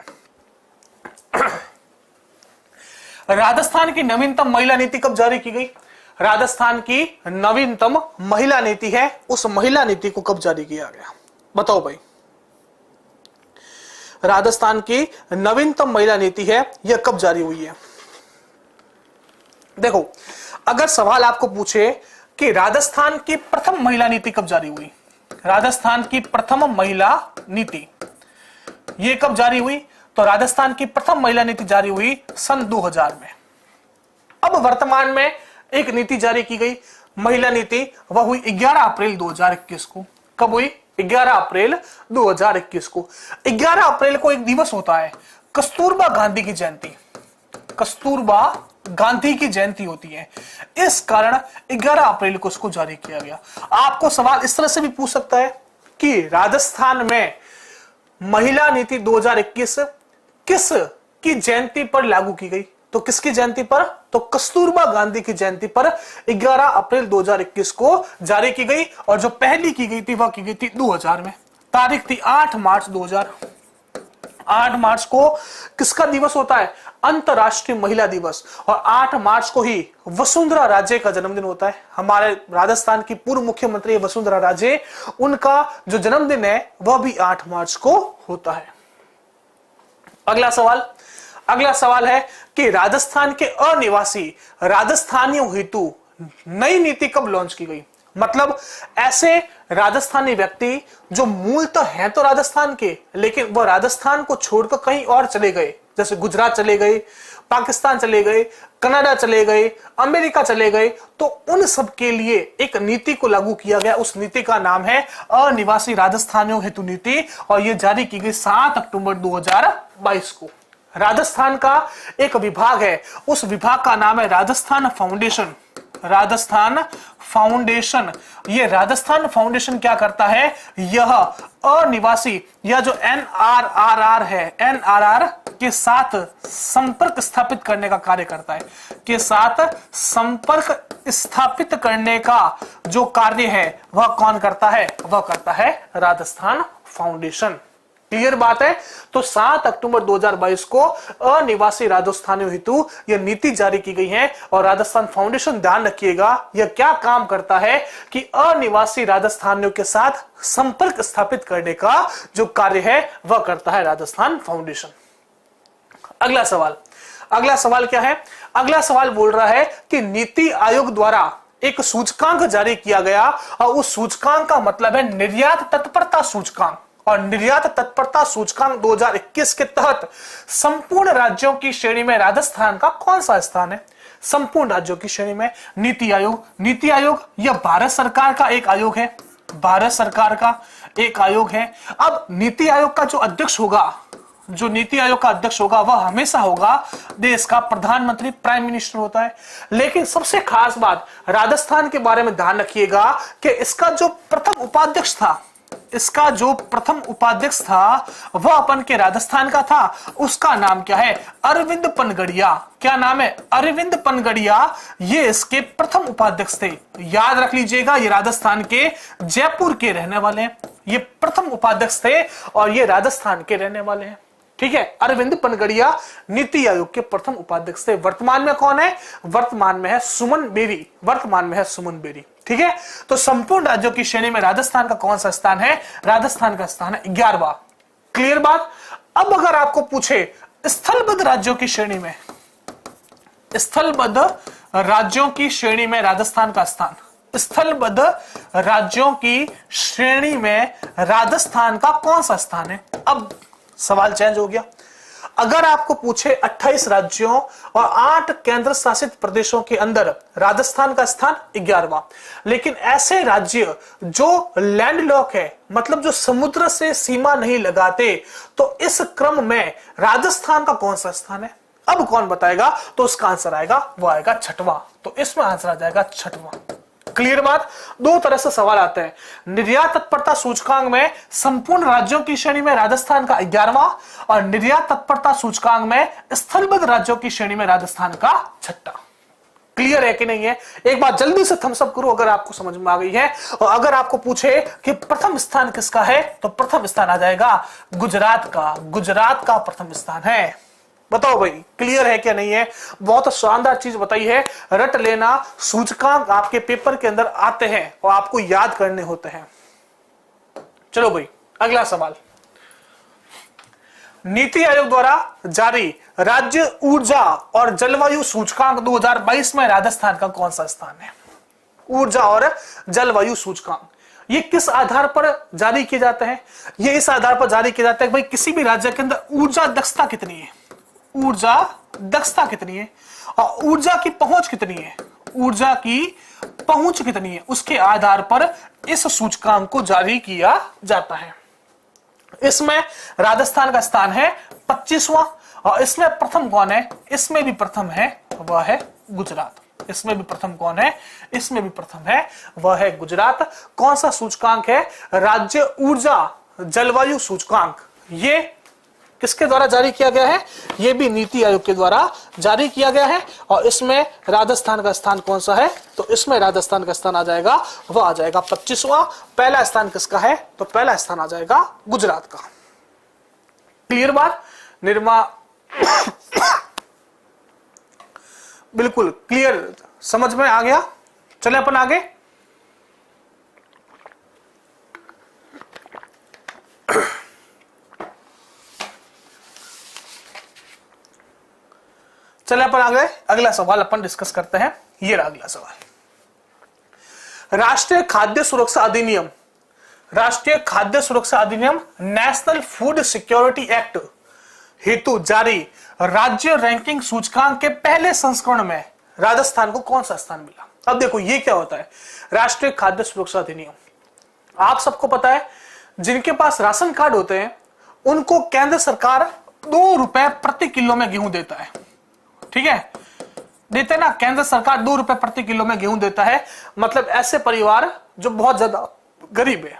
राजस्थान की नवीनतम महिला नीति कब जारी की गई? राजस्थान की नवीनतम महिला नीति है, उस महिला नीति को कब जारी किया गया बताओ भाई। राजस्थान की नवीनतम महिला नीति है, यह कब जारी हुई है? देखो, अगर सवाल आपको पूछे कि राजस्थान की प्रथम महिला नीति कब जारी हुई, राजस्थान की प्रथम महिला नीति ये कब जारी हुई, तो राजस्थान की प्रथम महिला नीति जारी हुई सन 2000 में। अब वर्तमान में एक नीति जारी की गई महिला नीति, वह हुई 11 अप्रैल 2021 को। कब हुई? 11 अप्रैल 2021 को। 11 अप्रैल को एक दिवस होता है, कस्तूरबा गांधी की जयंती, कस्तूरबा गांधी की जयंती होती है, इस कारण 11 अप्रैल को उसको जारी किया गया। आपको सवाल इस तरह से भी पूछ सकता है कि राजस्थान में महिला नीति 2021 किस की जयंती पर लागू की गई, तो किसकी जयंती पर? तो कस्तूरबा गांधी की जयंती पर 11 अप्रैल 2021 को जारी की गई। और जो पहली की गई थी वह की गई थी 2000 में, तारीख थी 8 मार्च 2000। 8 मार्च को किसका दिवस होता है? अंतरराष्ट्रीय महिला दिवस। और 8 मार्च को ही वसुंधरा राजे का जन्मदिन होता है। हमारे राजस्थान की पूर्व मुख्यमंत्री वसुंधरा राजे, उनका जो जन्मदिन है वह भी 8 मार्च को होता है। अगला सवाल है कि राजस्थान के अनिवासी राजस्थानियों हेतु नई नीति कब लॉन्च की गई? मतलब ऐसे राजस्थानी व्यक्ति जो मूलतः हैं तो राजस्थान के, लेकिन वह राजस्थान को छोड़कर कहीं और चले गए, जैसे गुजरात चले गए, पाकिस्तान चले गए, कनाडा चले गए, अमेरिका चले गए, तो उन सब के लिए एक नीति को लागू किया गया। उस नीति का नाम है अनिवासी राजस्थानियों हेतु नीति, और यह जारी की गई 7 अक्टूबर 2022 को। राजस्थान का एक विभाग है, उस विभाग का नाम है राजस्थान फाउंडेशन। राजस्थान फाउंडेशन, ये राजस्थान फाउंडेशन क्या करता है? यह अनिवासी या जो एनआरआर है, एनआरआर के साथ संपर्क स्थापित करने का कार्य करता है, के साथ संपर्क स्थापित करने का जो कार्य है वह कौन करता है? वह करता है राजस्थान फाउंडेशन। क्लियर बात है? तो 7 अक्टूबर 2022 को अनिवासी राजस्थानियों हेतु यह नीति जारी की गई है। और राजस्थान फाउंडेशन, ध्यान रखिएगा, यह क्या काम करता है कि अनिवासी राजस्थानियों के साथ संपर्क स्थापित करने का जो कार्य है वह करता है राजस्थान फाउंडेशन। अगला सवाल क्या है? अगला सवाल बोल रहा है कि नीति आयोग द्वारा एक सूचकांक जारी किया गया, और उस सूचकांक का मतलब है निर्यात तत्परता सूचकांक। और निर्यात तत्परता सूचकांक 2021 के तहत संपूर्ण राज्यों की श्रेणी में राजस्थान का कौन सा स्थान है? संपूर्ण राज्यों की श्रेणी में नीति आयोग यह भारत सरकार का एक आयोग है, भारत सरकार का एक आयोग है। अब नीति आयोग का जो अध्यक्ष होगा, जो नीति आयोग का अध्यक्ष होगा वह हमेशा होगा देश का प्रधानमंत्री, प्राइम मिनिस्टर होता है। लेकिन सबसे खास बात राजस्थान के बारे में ध्यान रखिएगा कि इसका जो प्रथम उपाध्यक्ष था वह अपन के राजस्थान का था, उसका नाम क्या है? अरविंद पनगड़िया। क्या नाम है? अरविंद पनगड़िया, ये इसके प्रथम उपाध्यक्ष थे। याद रख लीजिएगा, ये राजस्थान के जयपुर के रहने वाले हैं, ये प्रथम उपाध्यक्ष थे और ये राजस्थान के रहने वाले हैं। ठीक है, अरविंद पनगड़िया नीति आयोग के प्रथम उपाध्यक्ष थे। वर्तमान में कौन है? वर्तमान में है सुमन बेरी। ठीक है, तो संपूर्ण राज्यों की श्रेणी में राजस्थान का कौन सा स्थान है? राजस्थान का स्थान है 11वां। क्लियर बात? अब अगर आपको पूछे स्थलबद्ध राज्यों की श्रेणी में, स्थलबद्ध राज्यों की श्रेणी में राजस्थान का स्थान, स्थलबद्ध राज्यों की श्रेणी में राजस्थान का कौन सा स्थान है? अब सवाल चेंज हो गया। अगर आपको पूछे 28 राज्यों और 8 केंद्र शासित प्रदेशों के अंदर राजस्थान का स्थान 11वां, लेकिन ऐसे राज्य जो लैंडलॉक है, मतलब जो समुद्र से सीमा नहीं लगाते, तो इस क्रम में राजस्थान का कौन सा स्थान है? अब कौन बताएगा? तो उसका आंसर आएगा, वो आएगा 6वां। तो इसमें आंसर आ जाएगा 6वां। क्लियर बात। दो तरह से सवाल आते हैं। निर्यात तत्परता सूचकांक में संपूर्ण राज्यों की श्रेणी में राजस्थान का 11वां और निर्यात तत्परता सूचकांक में स्थलबद्ध राज्यों की श्रेणी में राजस्थान का 6वां। क्लियर है कि नहीं है? एक बात जल्दी से थम्स अप करो अगर आपको समझ में आ गई है। और अगर आपको पूछे कि प्रथम स्थान किसका है तो प्रथम स्थान आ जाएगा गुजरात का। गुजरात का प्रथम स्थान है। बताओ भाई क्लियर है क्या नहीं है? बहुत शानदार चीज बताई है। रट लेना, सूचकांक आपके पेपर के अंदर आते हैं और आपको याद करने होते हैं। चलो भाई अगला सवाल। नीति आयोग द्वारा जारी राज्य ऊर्जा और जलवायु सूचकांक 2022 में राजस्थान का कौन सा स्थान है? ऊर्जा और जलवायु सूचकांक ये किस आधार पर जारी किए जाते हैं? ये इस आधार पर जारी किए जाते हैं भाई किसी भी राज्य के अंदर ऊर्जा दक्षता कितनी है, ऊर्जा दक्षता कितनी है और ऊर्जा की पहुंच कितनी है, ऊर्जा की पहुंच कितनी है, उसके आधार पर इस सूचकांक को जारी किया जाता है। इसमें राजस्थान का स्थान है 25वां और इसमें प्रथम कौन है? इसमें भी प्रथम है वह है गुजरात। इसमें भी प्रथम कौन है? इसमें भी प्रथम है वह है गुजरात। कौन सा सूचकांक है? राज्य ऊर्जा जलवायु सूचकांक। ये किसके द्वारा जारी किया गया है? यह भी नीति आयोग के द्वारा जारी किया गया है और इसमें राजस्थान का स्थान कौन सा है? तो इसमें राजस्थान का स्थान आ जाएगा, वह आ जाएगा 25वां। पहला स्थान किसका है? तो पहला स्थान आ जाएगा गुजरात का। क्लियर बात? निर्मा बिल्कुल क्लियर, समझ में आ गया। चले अपन आगे। चले अपन आ गए, अगला सवाल अपन डिस्कस करते हैं। ये रहा अगला सवाल। राष्ट्रीय खाद्य सुरक्षा अधिनियम, राष्ट्रीय खाद्य सुरक्षा अधिनियम नेशनल फूड सिक्योरिटी एक्ट हेतु जारी राज्य रैंकिंग सूचकांक के पहले संस्करण में राजस्थान को कौन सा स्थान मिला? अब देखो ये क्या होता है राष्ट्रीय खाद्य सुरक्षा अधिनियम। आप सबको पता है जिनके पास राशन कार्ड होते हैं उनको केंद्र सरकार 2 रुपए प्रति किलो में गेहूं देता है। ठीक है, देते ना, केंद्र सरकार 2 रुपए प्रति किलो में गेहूं देता है। मतलब ऐसे परिवार जो बहुत ज्यादा गरीब है।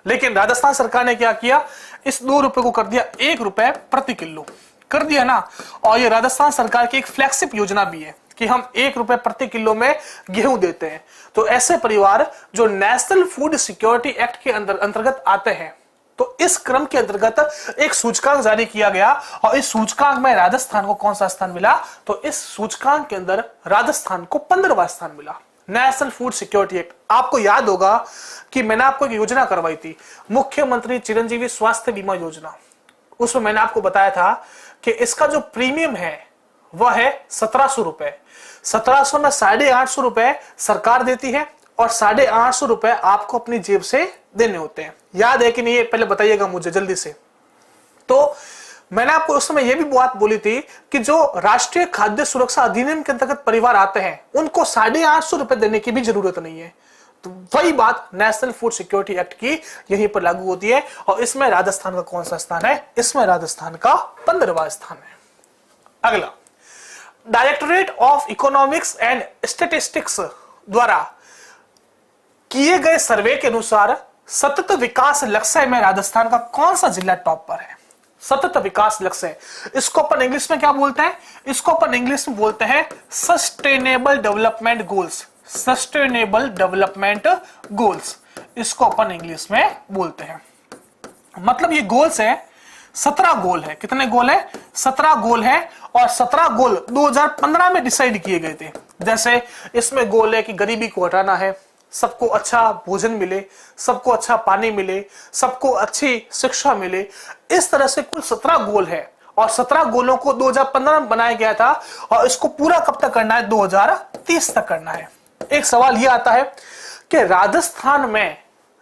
लेकिन राजस्थान सरकार ने क्या किया? इस 2 रुपए को कर दिया 1 रुपए प्रति किलो कर दिया ना। और ये राजस्थान सरकार की एक फ्लैगशिप योजना भी है कि हम 1 रुपए प्रति किलो में गेहूं देते हैं। तो ऐसे परिवार जो नेशनल फूड सिक्योरिटी एक्ट के अंतर्गत आते हैं, तो इस क्रम के अंतर्गत एक सूचकांक जारी किया गया और इस सूचकांक में राजस्थान को कौन सा स्थान मिला? तो इस सूचकांक के अंदर राजस्थान को 15वां स्थान मिला। नेशनल फूड सिक्योरिटी एक्ट, आपको याद होगा कि मैंने आपको एक योजना करवाई थी, मुख्यमंत्री चिरंजीवी स्वास्थ्य बीमा योजना। उसमें मैंने आपको बताया था कि इसका जो प्रीमियम है वह है 1700 रुपए। 1700 में 850 रुपए सरकार देती है और 850 रुपए आपको अपनी जेब से देने होते हैं। याद है कि नहीं? पहले बताइएगा मुझे जल्दी से। तो मैंने आपको उस समय यह भी बात बोली थी कि जो राष्ट्रीय खाद्य सुरक्षा अधिनियम के अंतर्गत परिवार आते हैं उनको 850 रुपए देने की भी जरूरत नहीं है। तो वही बात नेशनल फूड सिक्योरिटी एक्ट की यहीं पर लागू होती है और इसमें राजस्थान का कौन सा स्थान है? इसमें राजस्थान का 15वां स्थान है। अगला, directorate of economics and statistics द्वारा किए गए सर्वे के अनुसार सतत विकास लक्ष्य में राजस्थान का कौन सा जिला टॉप पर है? सतत विकास लक्ष्य, इसको अपन इंग्लिश में क्या बोलते हैं? इसको अपन इंग्लिश में बोलते हैं sustainable development goals. Sustainable development goals, इसको अपन इंग्लिश में बोलते हैं। मतलब ये गोल्स है, 17 गोल है। कितने गोल है? 17 गोल है और 17 गोल 2015 में डिसाइड किए गए थे। जैसे इसमें गोल है कि गरीबी को हटाना है, सबको अच्छा भोजन मिले, सबको अच्छा पानी मिले, सबको अच्छी शिक्षा मिले। इस तरह से कुल 17 गोल है और 17 गोलों को 2015 में बनाया गया था और इसको पूरा कब तक करना है? 2030 तक करना है। एक सवाल यह आता है कि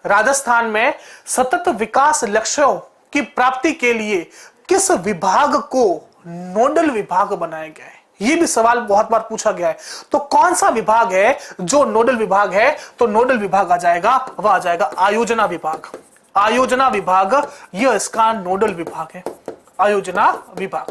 राजस्थान में सतत विकास लक्ष्यों की प्राप्ति के लिए किस विभाग को नोडल विभाग बनाया गया है? यह भी सवाल बहुत बार पूछा गया है। तो कौन सा विभाग है जो नोडल विभाग है? तो नोडल विभाग आ जाएगा, वह आ जाएगा आयोजना विभाग। आयोजना विभाग यह इसका नोडल विभाग है, आयोजना विभाग।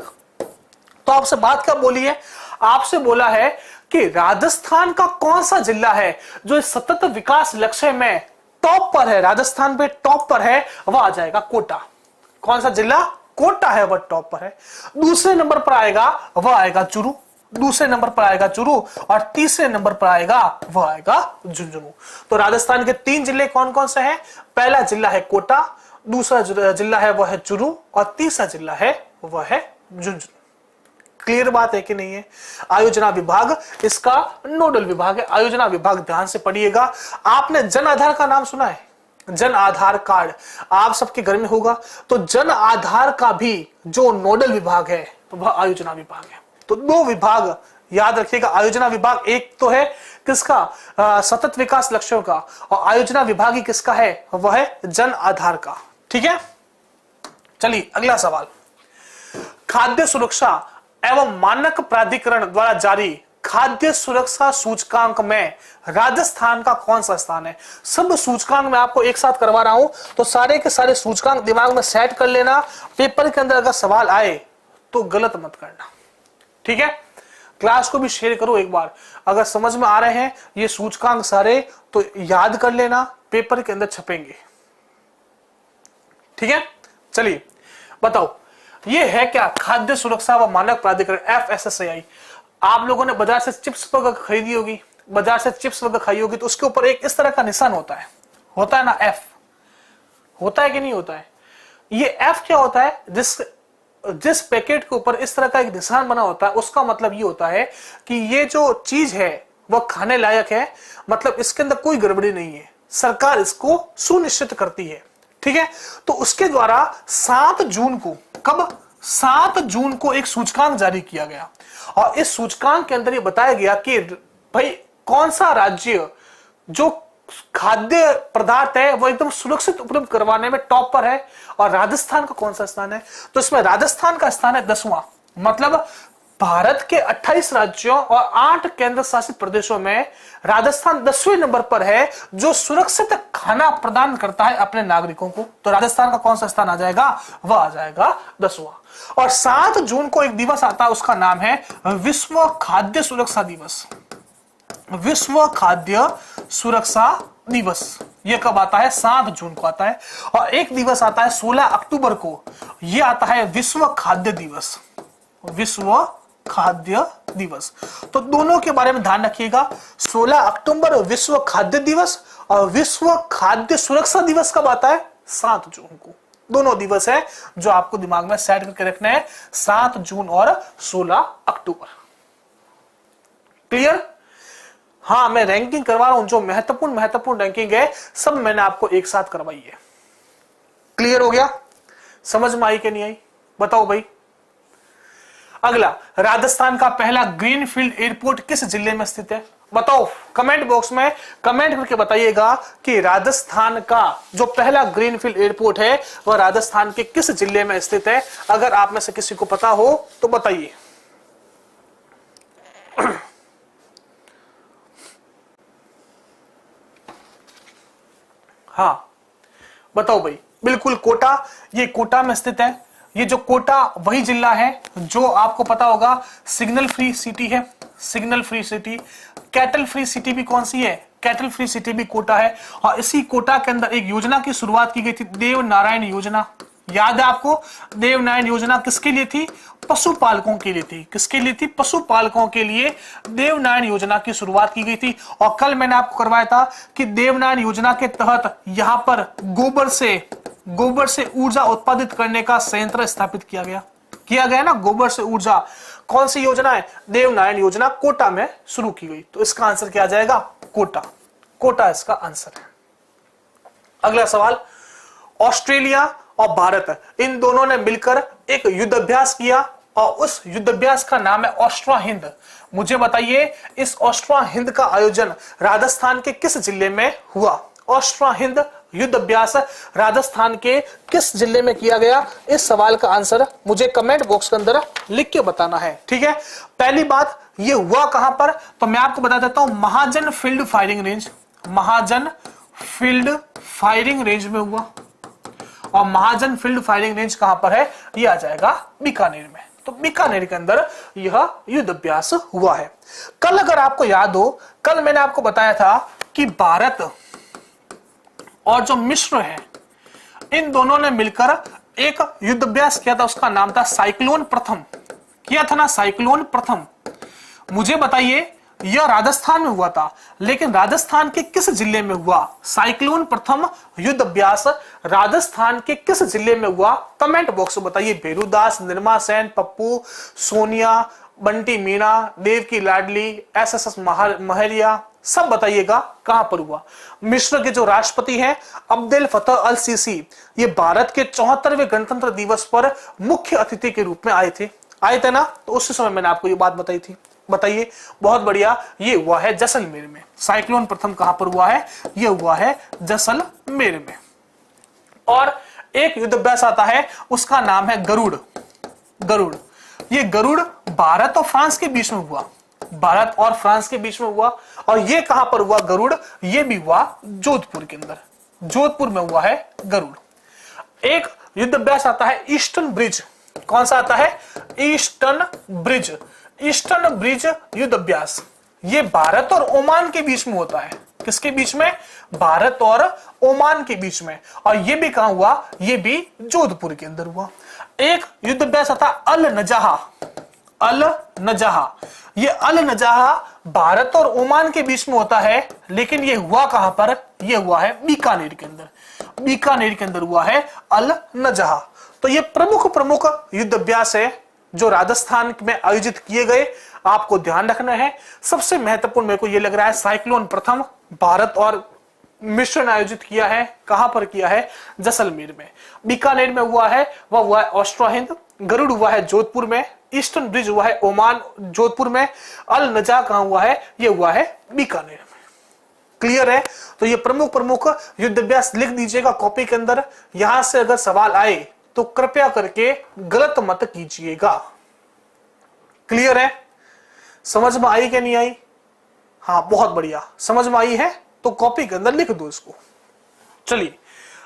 तो आपसे बात क्या बोली है? आपसे बोला है कि राजस्थान का कौन सा जिला है जो इस सतत विकास लक्ष्य में टॉप पर है, राजस्थान पे टॉप पर है, वह आ जाएगा कोटा। कौन सा जिला कोटा है वह टॉप पर है। दूसरे नंबर पर आएगा वह आएगा चूरू, दूसरे नंबर पर आएगा चूरू, और तीसरे नंबर पर आएगा वह आएगा झुंझुनू। तो राजस्थान के 3 जिले कौन कौन से हैं? पहला जिला है कोटा, दूसरा जिला है वह है चूरू, और तीसरा जिला है वह है झुंझुनू। क्लियर बात है कि नहीं है? आयोजना विभाग इसका नोडल विभाग है। आयोजना विभाग ध्यान से पढ़िएगा। आपने जन आधार का नाम सुना है? जन आधार कार्ड आप सबके घर में होगा, तो जन आधार का भी जो नोडल विभाग है वह आयोजना विभाग है। तो 2 विभाग याद रखिएगा। आयोजना विभाग एक तो है किसका? सतत विकास लक्ष्यों का, और आयोजना विभाग ही किसका है? वह है जन आधार का। ठीक है, चलिए अगला सवाल। खाद्य सुरक्षा एवं मानक प्राधिकरण द्वारा जारी खाद्य सुरक्षा सूचकांक में राजस्थान का कौन सा स्थान है? सब सूचकांक मैं आपको एक साथ करवा रहा हूं, तो सारे के सारे सूचकांक दिमाग में सेट कर लेना। पेपर के अंदर अगर सवाल आए तो गलत मत करना, ठीक है? क्लास को भी शेयर करो एक बार। अगर समझ में आ रहे हैं ये सूचकांक सारे तो याद कर लेना, पेपर के अंदर छपेंगे। ठीक है, चलिए बताओ ये है क्या? खाद्य सुरक्षा व मानक प्राधिकरण FSSAI। आप लोगों ने बाजार से चिप्स वगैरह खरीदी होगी, बाजार से चिप्स वगैरह खाई होगी, तो उसके ऊपर एक इस तरह का निशान होता है ना, F होता है कि नहीं होता है? ये F क्या होता है? जिस पैकेट के ऊपर इस तरह का एक निशान बना होता है, उसका मतलब ये होता है कि ये जो चीज है वह खाने लायक है, मतलब इसके अंदर कोई गड़बड़ी नहीं है, सरकार इसको सुनिश्चित करती है। ठीक है, तो उसके द्वारा 7 जून को, कब? 7 जून को एक सूचकांक जारी किया गया, और इस सूचकांक के अंदर ये बताया गया कि भाई कौन सा राज्य जो खाद्य पदार्थ है वो एकदम सुरक्षित उपलब्ध करवाने में टॉप पर है, और राजस्थान का कौन सा स्थान है? तो इसमें राजस्थान का स्थान है 10वां। मतलब भारत के 28 राज्यों और 8 केंद्र शासित प्रदेशों में राजस्थान 10वें नंबर पर है जो सुरक्षित खाना प्रदान करता है अपने नागरिकों को। तो राजस्थान का कौन सा स्थान आ जाएगा? वह आ जाएगा 10वां। और 7 जून को एक दिवस आता है, उसका नाम है विश्व खाद्य सुरक्षा दिवस। विश्व खाद्य सुरक्षा दिवस ये कब आता है? 7 जून को आता है। और एक दिवस आता है 16 अक्टूबर को, यह आता है विश्व खाद्य दिवस। विश्व खाद्य दिवस। तो दोनों के बारे में ध्यान रखिएगा। 16 अक्टूबर विश्व खाद्य दिवस, और विश्व खाद्य सुरक्षा दिवस कब आता है? 7 जून को। दोनों दिवस है जो आपको दिमाग में सेट करके रखना है, 7 जून और 16 अक्टूबर। क्लियर? हाँ, मैं रैंकिंग करवा रहा हूं, जो महत्वपूर्ण रैंकिंग है सब मैंने आपको एक साथ करवाई है। क्लियर हो गया? समझ में आई कि नहीं आई? बताओ भाई। अगला, राजस्थान का पहला ग्रीनफील्ड एयरपोर्ट किस जिले में स्थित है? बताओ, कमेंट बॉक्स में कमेंट करके बताइएगा कि राजस्थान का जो पहला ग्रीनफील्ड एयरपोर्ट है वह राजस्थान के किस जिले में स्थित है। अगर आप में से किसी को पता हो तो बताइए। हाँ बताओ भाई। बिल्कुल कोटा, ये कोटा में स्थित है। ये जो कोटा वही जिला है जो आपको पता होगा सिग्नल फ्री सिटी है, signal free city. Cattle free city भी कौन सी है? कैटल फ्री सिटी भी कोटा है। और इसी कोटा के अंदर एक योजना की शुरुआत की गई थी, देव नारायण योजना। याद है आपको? देव नारायण योजना किसके लिए थी? पशुपालकों के लिए थी। किसके लिए थी? पशुपालकों के लिए देव नारायण योजना की शुरुआत की गई थी। और कल मैंने आपको करवाया था कि देव नारायण योजना के तहत यहां पर गोबर से ऊर्जा उत्पादित करने का संयंत्र स्थापित किया गया ना। गोबर से ऊर्जा, कौन सी योजना है? देव नारायण योजना कोटा में शुरू की गई। तो इसका आंसर क्या आ जाएगा? कोटा। कोटा इसका आंसर है। अगला सवाल, ऑस्ट्रेलिया और भारत इन दोनों ने मिलकर एक युद्ध अभ्यास किया, और उस युद्ध अभ्यास का नाम है ऑस्ट्रा हिंद। मुझे बताइए इस ऑस्ट्रा हिंद का आयोजन राजस्थान के किस जिले में हुआ? ऑस्ट्रा हिंद युद्ध अभ्यास राजस्थान के किस जिले में किया गया? इस सवाल का आंसर मुझे कमेंट बॉक्स के अंदर लिख के बताना है। ठीक है, पहली बात ये हुआ कहां पर, तो मैं आपको बता देता हूं, महाजन फील्ड फायरिंग रेंज। महाजन फील्ड फायरिंग रेंज में हुआ। और महाजन फील्ड फायरिंग रेंज कहां पर है? ये आ जाएगा बीकानेर में। तो बीकानेर के अंदर यह युद्ध अभ्यास हुआ है। कल अगर आपको याद हो, कल मैंने आपको बताया था कि भारत और जो मिस्र है, इन दोनों ने मिलकर एक युद्ध अभ्यास किया था, उसका नाम था साइक्लोन प्रथम। किया था ना, साइक्लोन प्रथम। मुझे बताइए, यह राजस्थान में हुआ था, लेकिन राजस्थान के किस जिले में हुआ? साइक्लोन प्रथम युद्ध अभ्यास राजस्थान के किस जिले में हुआ? कमेंट बॉक्स में बताइए। भेरूदास, निर्मा सेन, पप्पू, सोनिया, बंटी मीणा, देव की लाडली, एसएसएस महरिया, सब बताइएगा कहां पर हुआ। मिस्र के जो राष्ट्रपति हैं अब्देल फतह अल सीसी, ये भारत के 74वें गणतंत्र दिवस पर मुख्य अतिथि के रूप में आए थे ना, तो उस समय मैंने आपको ये बात बताई थी। बताइए, बहुत बढ़िया। ये हुआ है जैसलमेर में। साइक्लोन प्रथम कहां पर हुआ है? ये हुआ है जैसलमेर में। और एक युद्ध अभ्यास आता है, उसका नाम है गरुड़। गरुड़, ये गरुड़ भारत और फ्रांस के बीच में हुआ। भारत और फ्रांस के बीच में हुआ। और ये कहां पर हुआ गरुड़? ये भी हुआ जोधपुर के अंदर। जोधपुर में हुआ है गरुड़। एक युद्ध अभ्यास आता है ईस्टर्न ब्रिज। कौन सा आता है? Eastern bridge. ईस्टर्न ब्रिज युद्ध अभ्यास, ये भारत और ओमान के बीच में होता है। किसके बीच में? भारत और ओमान के बीच में। और ये भी कहां हुआ? ये भी जोधपुर के अंदर हुआ। एक युद्ध अभ्यास आता अल नजाहा। अल नजाहा, ये अल नजाहा भारत और ओमान के बीच में होता है, लेकिन ये हुआ कहां पर? ये हुआ है बीकानेर के अंदर। बीकानेर के अंदर हुआ है अल नजाहा। तो ये प्रमुख युद्ध अभ्यास है जो राजस्थान में आयोजित किए गए। आपको ध्यान रखना है। सबसे महत्वपूर्ण मेरे को यह लग रहा है साइक्लोन प्रथम भारत और मिस्र ने आयोजित किया है। कहां पर किया है? जैसलमेर में। बीकानेर में हुआ है, वह हुआ है ऑस्ट्रो हिंद। गरुड़ हुआ है जोधपुर में। ईस्टर्न ब्रिज हुआ है ओमान जोधपुर में। अल नजा कहां हुआ है? यह हुआ है बीकानेर में। क्लियर है? तो ये प्रमुख युद्ध अभ्यास लिख दीजिएगा कॉपी के अंदर। यहां से अगर सवाल आए तो कृपया करके गलत मत कीजिएगा। क्लियर है? समझ में आई कि नहीं आई? हाँ, बहुत बढ़िया। समझ में आई है तो कॉपी के अंदर लिख दो इसको। चलिए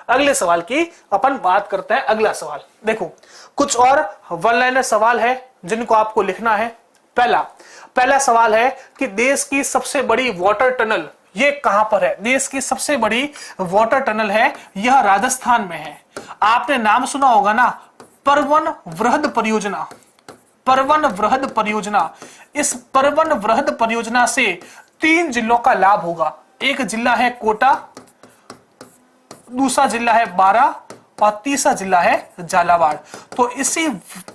अगले सवाल की अपन बात करते हैं। अगला सवाल देखो, कुछ और वन लाइनर सवाल है जिनको आपको लिखना है। पहला सवाल है कि देश की सबसे बड़ी वाटर टनल ये कहां पर है? देश की सबसे बड़ी वाटर टनल है, यह राजस्थान में है। आपने नाम सुना होगा ना, परवन वृहद परियोजना। परवन वृहद परियोजना। इस परवन वृहद परियोजना से 3 जिलों का लाभ होगा। एक जिला है कोटा, दूसरा जिला है बारा और तीसरा जिला है झालावाड़। तो इसी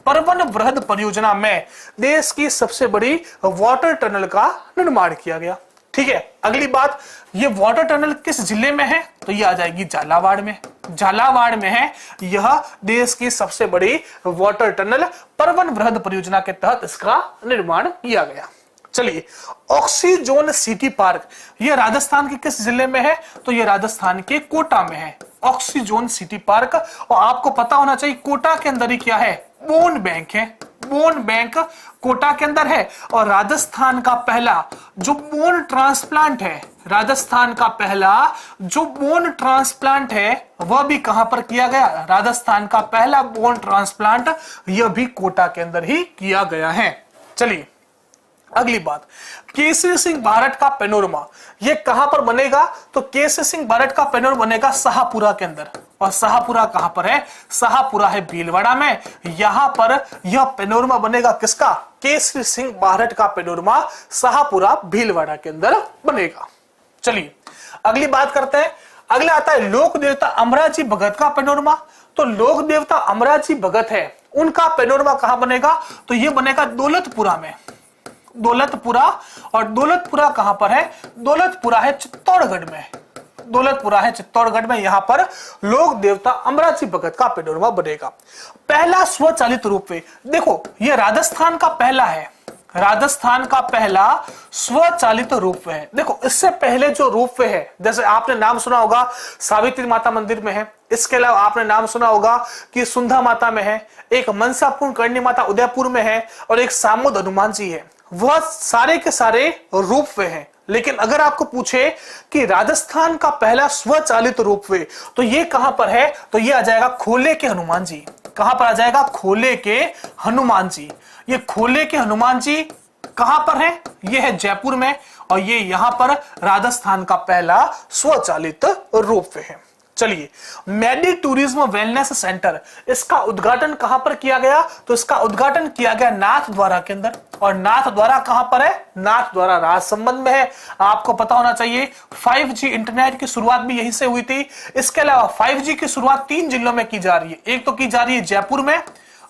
परवन वृहद परियोजना में देश की सबसे बड़ी वाटर टनल का निर्माण किया गया। ठीक है, अगली बात, ये वाटर टनल किस जिले में है? तो ये आ जाएगी झालावाड़ में। झालावाड़ में है यह देश की सबसे बड़ी वाटर टनल। परवन वृहद परियोजना के तहत इसका निर्माण किया गया। चलिए, ऑक्सीजोन सिटी पार्क यह राजस्थान के किस जिले में है? तो यह राजस्थान के कोटा में है, ऑक्सीजोन सिटी पार्क। और आपको पता होना चाहिए कोटा के अंदर ही क्या है? बोन बैंक है। बोन बैंक कोटा के अंदर है। और राजस्थान का पहला जो बोन ट्रांसप्लांट है, राजस्थान का पहला जो बोन ट्रांसप्लांट है वह भी कहां पर किया गया? राजस्थान का पहला बोन ट्रांसप्लांट यह भी कोटा के अंदर ही किया गया है। चलिए अगली बात, केसरी सिंह बारट का पैनोरमा ये कहां पर बनेगा? तो केसरी सिंह बारट का पैनोरमा बनेगा शाहपुरा के अंदर। और शाहपुरा कहां पर है? शाहपुरा है भीलवाड़ा में। यहां पर यह पैनोरमा बनेगा किसका? केसरी सिंह बारट का पैनोरमा शाहपुरा भीलवाड़ा के अंदर बनेगा। चलिए अगली बात करते हैं। अगला आता है लोक देवता अमराजी भगत का पैनोरमा। तो लोक देवता अमराजी भगत है, उनका पैनोरमा कहां बनेगा? तो यह बनेगा दौलतपुरा में। दौलतपुरा। और दौलतपुरा कहां पर है? दौलतपुरा है चित्तौड़गढ़ में। दौलतपुरा है चित्तौड़गढ़ में। यहां पर लोक देवता अमराजी भगत का पैनोरमा बनेगा। पहला स्वचालित रोपवे, देखो यह राजस्थान का पहला है। राजस्थान का पहला स्वचालित रोपवे है। देखो इससे पहले जो रोपवे है, जैसे आपने नाम सुना होगा सावित्री माता मंदिर में है, इसके अलावा आपने नाम सुना होगा कि सुंधा माता में है, एक मनसापूर्ण करणी माता उदयपुर में है और एक सामुद हनुमान जी है। वह सारे के सारे रोपवे हैं। लेकिन अगर आपको पूछे कि राजस्थान का पहला स्वचालित रोपवे तो ये कहां पर है? तो ये आ जाएगा खोले के हनुमान जी। कहां पर आ जाएगा, खोले के हनुमान जी। ये खोले के हनुमान जी कहां पर है, ये है जयपुर में, और ये यहां पर राजस्थान का पहला स्वचालित रोपवे है। चलिए, मेडी टूरिज्म वेलनेस सेंटर, इसका उद्घाटन कहां पर किया गया, तो इसका उद्घाटन किया गया नाथद्वारा के अंदर। और नाथद्वारा कहां पर है, नाथद्वारा राजसमंद में है। आपको पता होना चाहिए 5G इंटरनेट की शुरुआत भी यहीं से हुई थी। इसके अलावा 5G की शुरुआत 3 जिलों में की जा रही है। एक तो की जा रही है जयपुर में,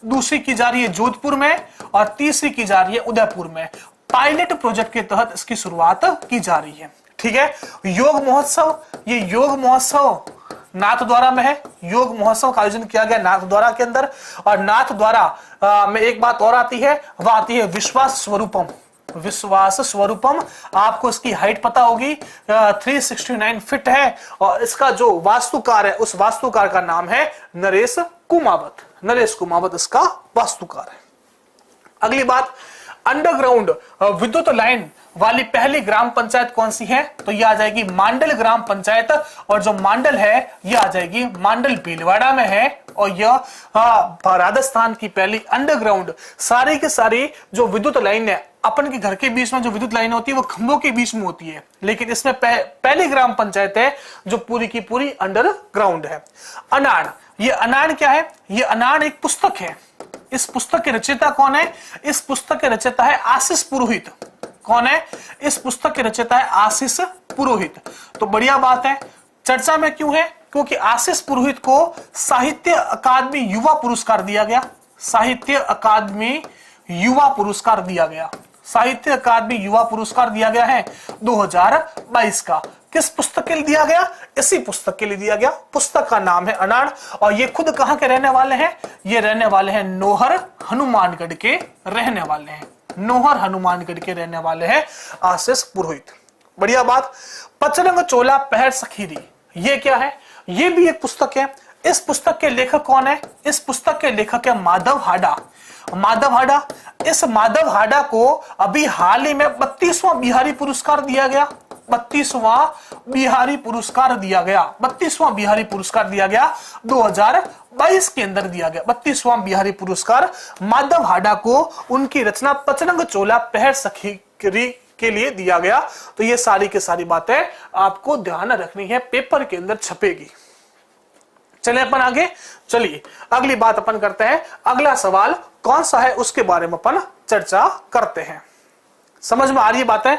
दूसरी की जा रही है जोधपुर में, और तीसरी की जा रही है उदयपुर में। पायलट प्रोजेक्ट के तहत इसकी शुरुआत की जा रही है। ठीक है, योग महोत्सव, ये योग महोत्सव नाथद्वारा में है। योग महोत्सव का आयोजन किया गया नाथद्वारा के अंदर। और नाथद्वारा में एक बात और आती है, वह आती है विश्वास स्वरूपम। विश्वास स्वरूपम, आपको इसकी हाइट पता होगी, 369 फीट है। और इसका जो वास्तुकार है, उस वास्तुकार का नाम है नरेश कुमावत। नरेश कुमावत इसका वास्तुकार है। अगली बात, अंडरग्राउंड विद्युत लाइन वाली पहली ग्राम पंचायत कौन सी है, तो यह आ जाएगी मांडल ग्राम पंचायत। और जो मांडल है यह आ जाएगी मांडल भीलवाड़ा में है। और यह राजस्थान की पहली अंडरग्राउंड, सारी की सारी जो विद्युत लाइन है, अपन के घर के बीच में जो विद्युत लाइन होती है वो खंभों के बीच में होती है, लेकिन इसमें पहली ग्राम पंचायत है जो पूरी की पूरी अंडरग्राउंड है। अनाड़, ये अनाड़ क्या है, ये अनाड़ एक पुस्तक है। इस पुस्तक के रचयिता कौन है, इस पुस्तक के रचयिता है आशीष पुरोहित। कौन है, इस पुस्तक के रचयिता है आशीष पुरोहित। तो बढ़िया बात है, चर्चा में क्यों है, क्योंकि आशीष पुरोहित को साहित्य अकादमी युवा पुरस्कार दिया गया। साहित्य अकादमी युवा पुरस्कार दिया गया, साहित्य अकादमी युवा पुरस्कार दिया गया है 2022 का। किस पुस्तक के लिए दिया गया, इसी पुस्तक के लिए दिया गया। पुस्तक का नाम है अनाड़। और ये खुद कहां के रहने वाले हैं, ये रहने वाले हैं नोहर हनुमानगढ़ के रहने वाले हैं। नोहर हनुमानगढ़ के रहने वाले हैं आशीष पुरोहित। बढ़िया बात। पचरंग चोला पहर सखीरी, ये क्या है, ये भी एक पुस्तक है। इस पुस्तक के लेखक कौन है, इस पुस्तक के लेखक है माधव हाडा। माधव हाडा, इस माधव हाडा को अभी हाल ही में 32वां बिहारी पुरस्कार दिया गया। 32वां बिहारी पुरस्कार दिया गया, 32वां बिहारी पुरस्कार दिया गया 2022 के अंदर दिया गया। 32वां बिहारी पुरस्कार माधव हाडा को उनकी रचना पचरंग चोला पहर सखीरी के लिए दिया गया। तो ये सारी की सारी बातें आपको ध्यान रखनी है, पेपर के अंदर छपेगी। चलिए अपन आगे, चलिए अगली बात अपन करते हैं। अगला सवाल कौन सा है उसके बारे में अपन चर्चा करते हैं। समझ में आ रही है बातें,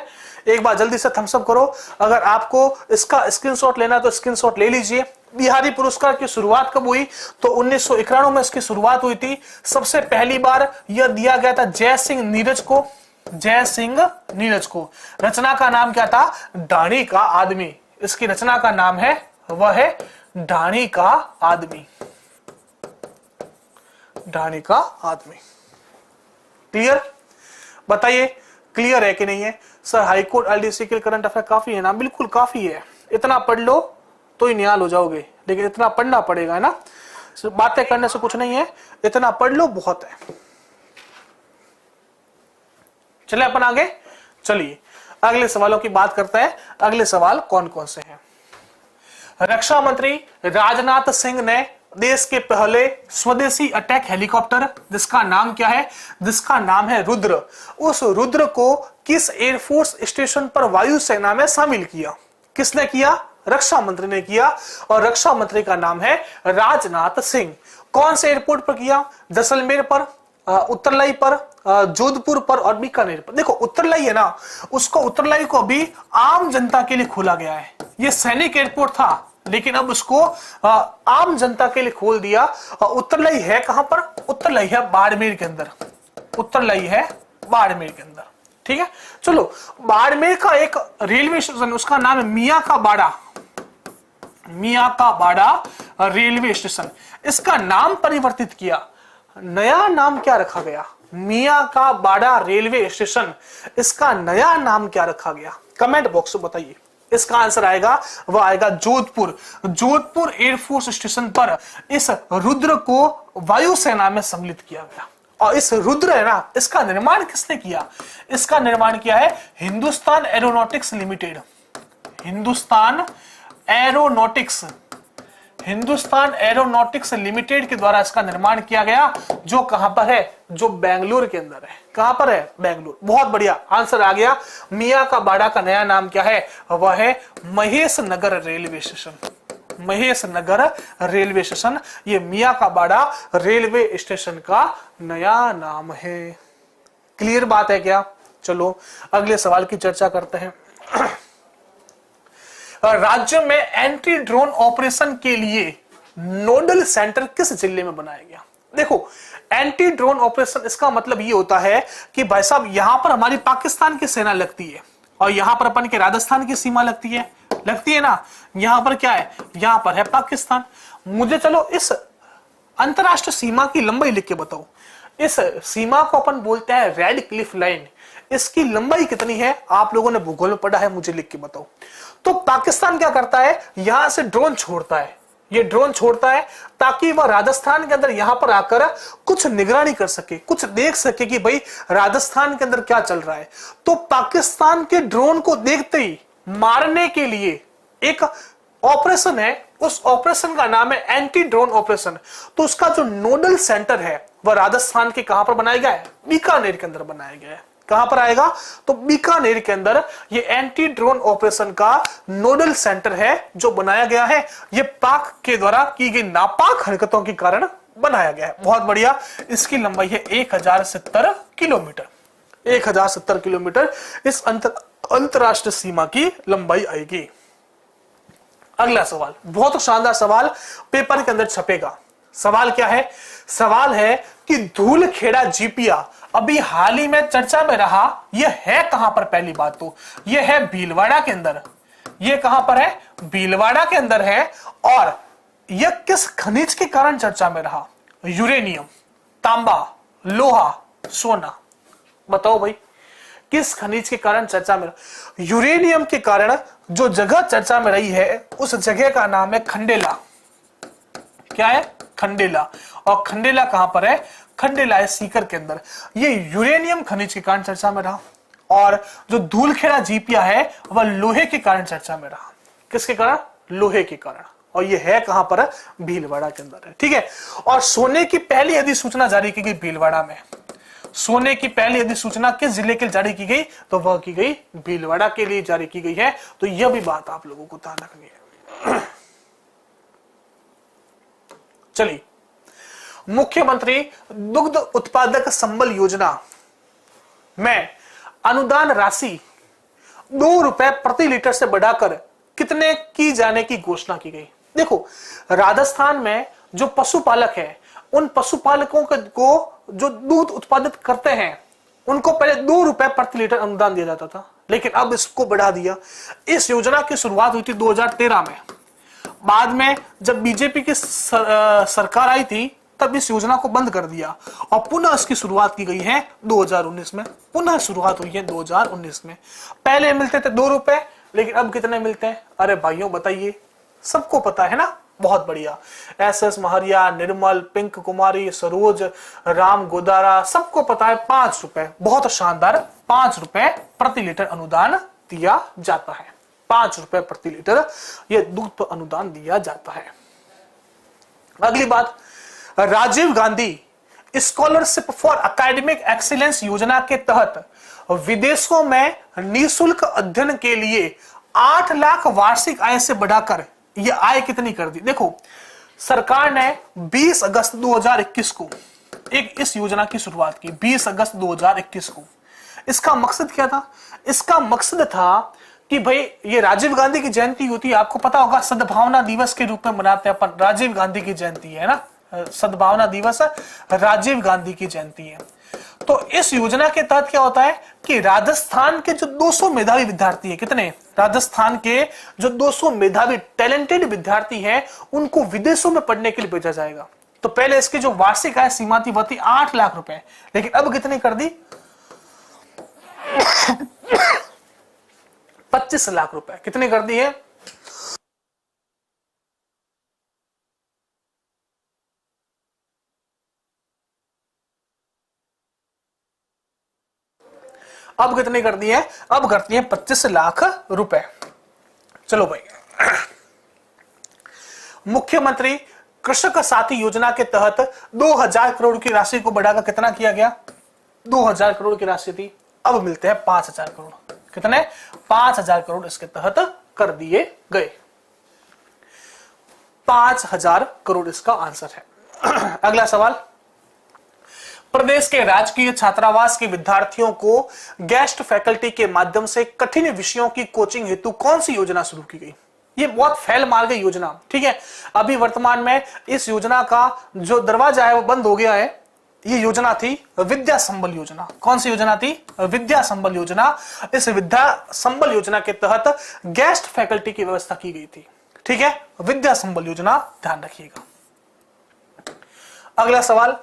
एक बार जल्दी से थम्स अप करो। अगर आपको इसका स्क्रीनशॉट लेना है तो स्क्रीनशॉट ले लीजिए। बिहारी पुरस्कार की शुरुआत कब हुई, तो 1991 में इसकी शुरुआत हुई थी। सबसे पहली बार यह दिया गया था जय सिंह नीरज को। जय सिंह नीरज को। रचना का नाम क्या था, ढाणी का आदमी। इसकी रचना का नाम है, वह है ढाणी का आदमी। ढाणी का आदमी। क्लियर, बताइए क्लियर है कि नहीं है। सर हाईकोर्ट एलडीसी के करंट अफेयर काफी है ना, बिल्कुल काफी है। इतना पढ़ लो तो ही निहाल हो जाओगे, लेकिन इतना पढ़ना पड़ेगा ना, बातें करने से कुछ नहीं है, इतना पढ़ लो बहुत है। चले अपन आगे, चलिए अगले सवालों की बात करते हैं। अगले सवाल कौन कौन से हैं। रक्षा मंत्री राजनाथ सिंह ने देश के पहले स्वदेशी अटैक हेलीकॉप्टर, जिसका नाम क्या है, जिसका नाम है रुद्र, उस रुद्र को किस एयरफोर्स स्टेशन पर वायुसेना में शामिल किया। किसने किया, रक्षा मंत्री ने किया। और रक्षा मंत्री का नाम है राजनाथ सिंह। कौन से एयरपोर्ट पर किया, जैसलमेर पर, उत्तरलाई पर, जोधपुर पर और बीकानेर पर। देखो उत्तरलाई है ना, उसको उत्तरलाई को अभी आम जनता के लिए खोला गया है। ये सैनिक एयरपोर्ट था, लेकिन अब उसको आम जनता के लिए खोल दिया। उत्तरलाई है कहां पर, उत्तरलाई है बाड़मेर के अंदर। उत्तरलाई है बाड़मेर के अंदर। ठीक है, चलो बाड़मेर का एक रेलवे स्टेशन, उसका नाम है मियां का बाड़ा। मियां का बाड़ा रेलवे स्टेशन, इसका नाम परिवर्तित किया। नया नाम क्या रखा गया, मियां का बाड़ा रेलवे स्टेशन, इसका नया नाम क्या रखा गया, कमेंट बॉक्स में बताइए। इसका आंसर आएगा, वह आएगा जोधपुर। जोधपुर एयरफोर्स स्टेशन पर इस रुद्र को वायुसेना में सम्मिलित किया गया। और इस रुद्र है ना, इसका निर्माण किसने किया, इसका निर्माण किया है Hindustan aeronautics limited. Hindustan aeronautics, Hindustan aeronautics limited के द्वारा इसका निर्माण किया गया, जो कहां पर है, जो बेंगलुरु के अंदर है। कहां पर है, बेंगलुरु। बहुत बढ़िया आंसर आ गया। मियां का बाड़ा का नया नाम क्या है, वह है महेश नगर रेलवे स्टेशन। महेश नगर रेलवे स्टेशन, ये मियां का बाड़ा रेलवे स्टेशन का नया नाम है। क्लियर बात है क्या? चलो अगले सवाल की चर्चा करते हैं। राज्य में एंटी ड्रोन ऑपरेशन के लिए नोडल सेंटर किस जिले में बनाया गया? देखो, एंटी ड्रोन ऑपरेशन, इसका मतलब ये होता है कि भाई साहब यहां पर हमारी पाकिस्तान की सेना लगती है और यहां पर अपन के राजस्थान की सीमा लगती है ना। यहां पर क्या है, यहां पर है पाकिस्तान। मुझे चलो इस अंतरराष्ट्रीय सीमा की लंबाई लिख के बताओ। इस सीमा को अपन बोलते हैं रेड क्लिफ लाइन। इसकी लंबाई कितनी है, आप लोगों ने भूगोल में पढ़ा है, मुझे लिख के बताओ। तो पाकिस्तान क्या करता है, यहां से ड्रोन छोड़ता है, ये ड्रोन छोड़ता है ताकि वह राजस्थान के अंदर यहां पर आकर कुछ निगरानी कर सके, कुछ देख सके कि भाई राजस्थान के अंदर क्या चल रहा है। तो पाकिस्तान के ड्रोन को देखते ही मारने के लिए एक ऑपरेशन है, उस ऑपरेशन का नाम है एंटी ड्रोन ऑपरेशन। तो उसका जो नोडल सेंटर है वह राजस्थान के कहां पर बनाया गया है, बीकानेर के अंदर बनाया गया है। कहां पर आएगा, तो बीकानेर के अंदर ये एंटी ड्रोन ऑपरेशन का नोडल सेंटर है जो बनाया गया है। ये पाक के द्वारा की गई नापाक हरकतों के कारण बनाया गया है। बहुत बढ़िया। इसकी लंबाई है 1070 किलोमीटर। 1070 किलोमीटर इस अंतरराष्ट्रीय सीमा की लंबाई आएगी। अगला सवाल, बहुत शानदार सवाल, पेपर के अंदर छपेगा। सवाल क्या है, सवाल है कि धूलखेड़ा जीपिया अभी हाल ही में चर्चा में रहा, यह है कहां पर? पहली बात तो यह है भीलवाड़ा के अंदर। यह कहां पर है, भीलवाड़ा के अंदर है। और यह किस खनिज के कारण चर्चा में रहा? यूरेनियम, तांबा, लोहा, सोना। बताओ भाई, किस खनिज के कारण चर्चा में? यूरेनियम के कारण जो जगह चर्चा में रही है उस जगह का नाम है खंडेला। क्या है, खंडेला। और खंडेला कहां पर है, खंडेला है सीकर के अंदर। ये यूरेनियम खनिज के कारण चर्चा में रहा। और जो धूलखेड़ा जीपिया है वह लोहे के कारण चर्चा में रहा। किसके कारण, लोहे के कारण। और ये है कहां पर है, भीलवाड़ा के अंदर है। ठीक है। और सोने की पहली अधिसूचना जारी की गई भीलवाड़ा में। सोने की पहली अधिसूचना किस जिले के जारी की गई, तो वह की गई भीलवाड़ा के लिए जारी की गई है। तो यह भी बात आप लोगों को ध्यान रखनी है। चलिए, मुख्यमंत्री दुग्ध उत्पादक संबल योजना में अनुदान राशि ₹2 प्रति लीटर से बढ़ाकर कितने की जाने की घोषणा की गई? देखो, राजस्थान में जो पशुपालक है, उन पशुपालकों को जो दूध उत्पादित करते हैं उनको पहले ₹2 प्रति लीटर अनुदान दिया जाता था, लेकिन अब इसको बढ़ा दिया। इस योजना की शुरुआत हुई थी 2013 में। बाद में जब बीजेपी की सरकार आई थी तब इस योजना को बंद कर दिया और पुनः इसकी शुरुआत की गई है 2019 में। पुनः शुरुआत हुई है 2019 में। पहले मिलते थे ₹2, लेकिन अब कितने मिलते हैं? अरे भाइयों बताइए, सबको पता है ना। बहुत बढ़िया। SS महरिया, निर्मल, पिंक कुमारी, सरोज, राम गोदारा, सबको पता है ₹5। बहुत शानदार, ₹5 प्रति लीटर अनुदान दिया जाता है। ₹5 प्रति लीटर यह दूध अनुदान दिया जाता है। अगली बात, Rajiv Gandhi scholarship for academic excellence योजना के तहत विदेशों में निःशुल्क अध्ययन के लिए 8 लाख वार्षिक आय से बढ़ाकर यह आय कितनी कर दी? देखो, सरकार ने 20 अगस्त 2021 को इस योजना की शुरुआत की। 20 अगस्त 2021 को। इसका मकसद क्या था? इसका मकसद था कि भाई ये राजीव गांधी की जयंती होती है, आपको पता होगा, सद्भावना दिवस के रूप में मनाते हैं अपन। राजीव गांधी की जयंती है ना, सद्भावना दिवस राजीव गांधी की जयंती है। तो इस योजना के तहत क्या होता है कि राजस्थान के जो 200 मेधावी विद्यार्थी है, कितने? राजस्थान के जो 200 मेधावी टैलेंटेड विद्यार्थी हैं, उनको विदेशों में पढ़ने के लिए भेजा जाएगा। तो पहले इसकी जो वार्षिक आय सीमा थी वह थी 8 लाख रुपए, लेकिन अब कितनी कर दी? 25 लाख रुपए। कितनी कर दी है? अब कितनी कर दी है? अब करती है 25 लाख रुपए। चलो भाई, मुख्यमंत्री कृषक साथी योजना के तहत 2000 करोड़ की राशि को बढ़ाकर कितना किया गया? 2000 करोड़ की राशि थी, अब मिलते हैं 5000 करोड़। कितने? 5000 करोड़ इसके तहत कर दिए गए। 5000 करोड़ इसका आंसर है। अगला सवाल, प्रदेश के राजकीय छात्रावास के विद्यार्थियों को गेस्ट फैकल्टी के माध्यम से कठिन विषयों की कोचिंग हेतु कौन सी योजना शुरू की गई? ये बहुत फैल मार गई योजना, ठीक है। अभी वर्तमान में इस योजना का जो दरवाजा है वो बंद हो गया है। ये योजना थी विद्या संबल योजना। कौन सी योजना थी? विद्या संबल योजना। इस विद्या संबल योजना के तहत गेस्ट फैकल्टी की व्यवस्था की गई थी, ठीक है। विद्या संबल योजना, ध्यान रखिएगा। अगला सवाल,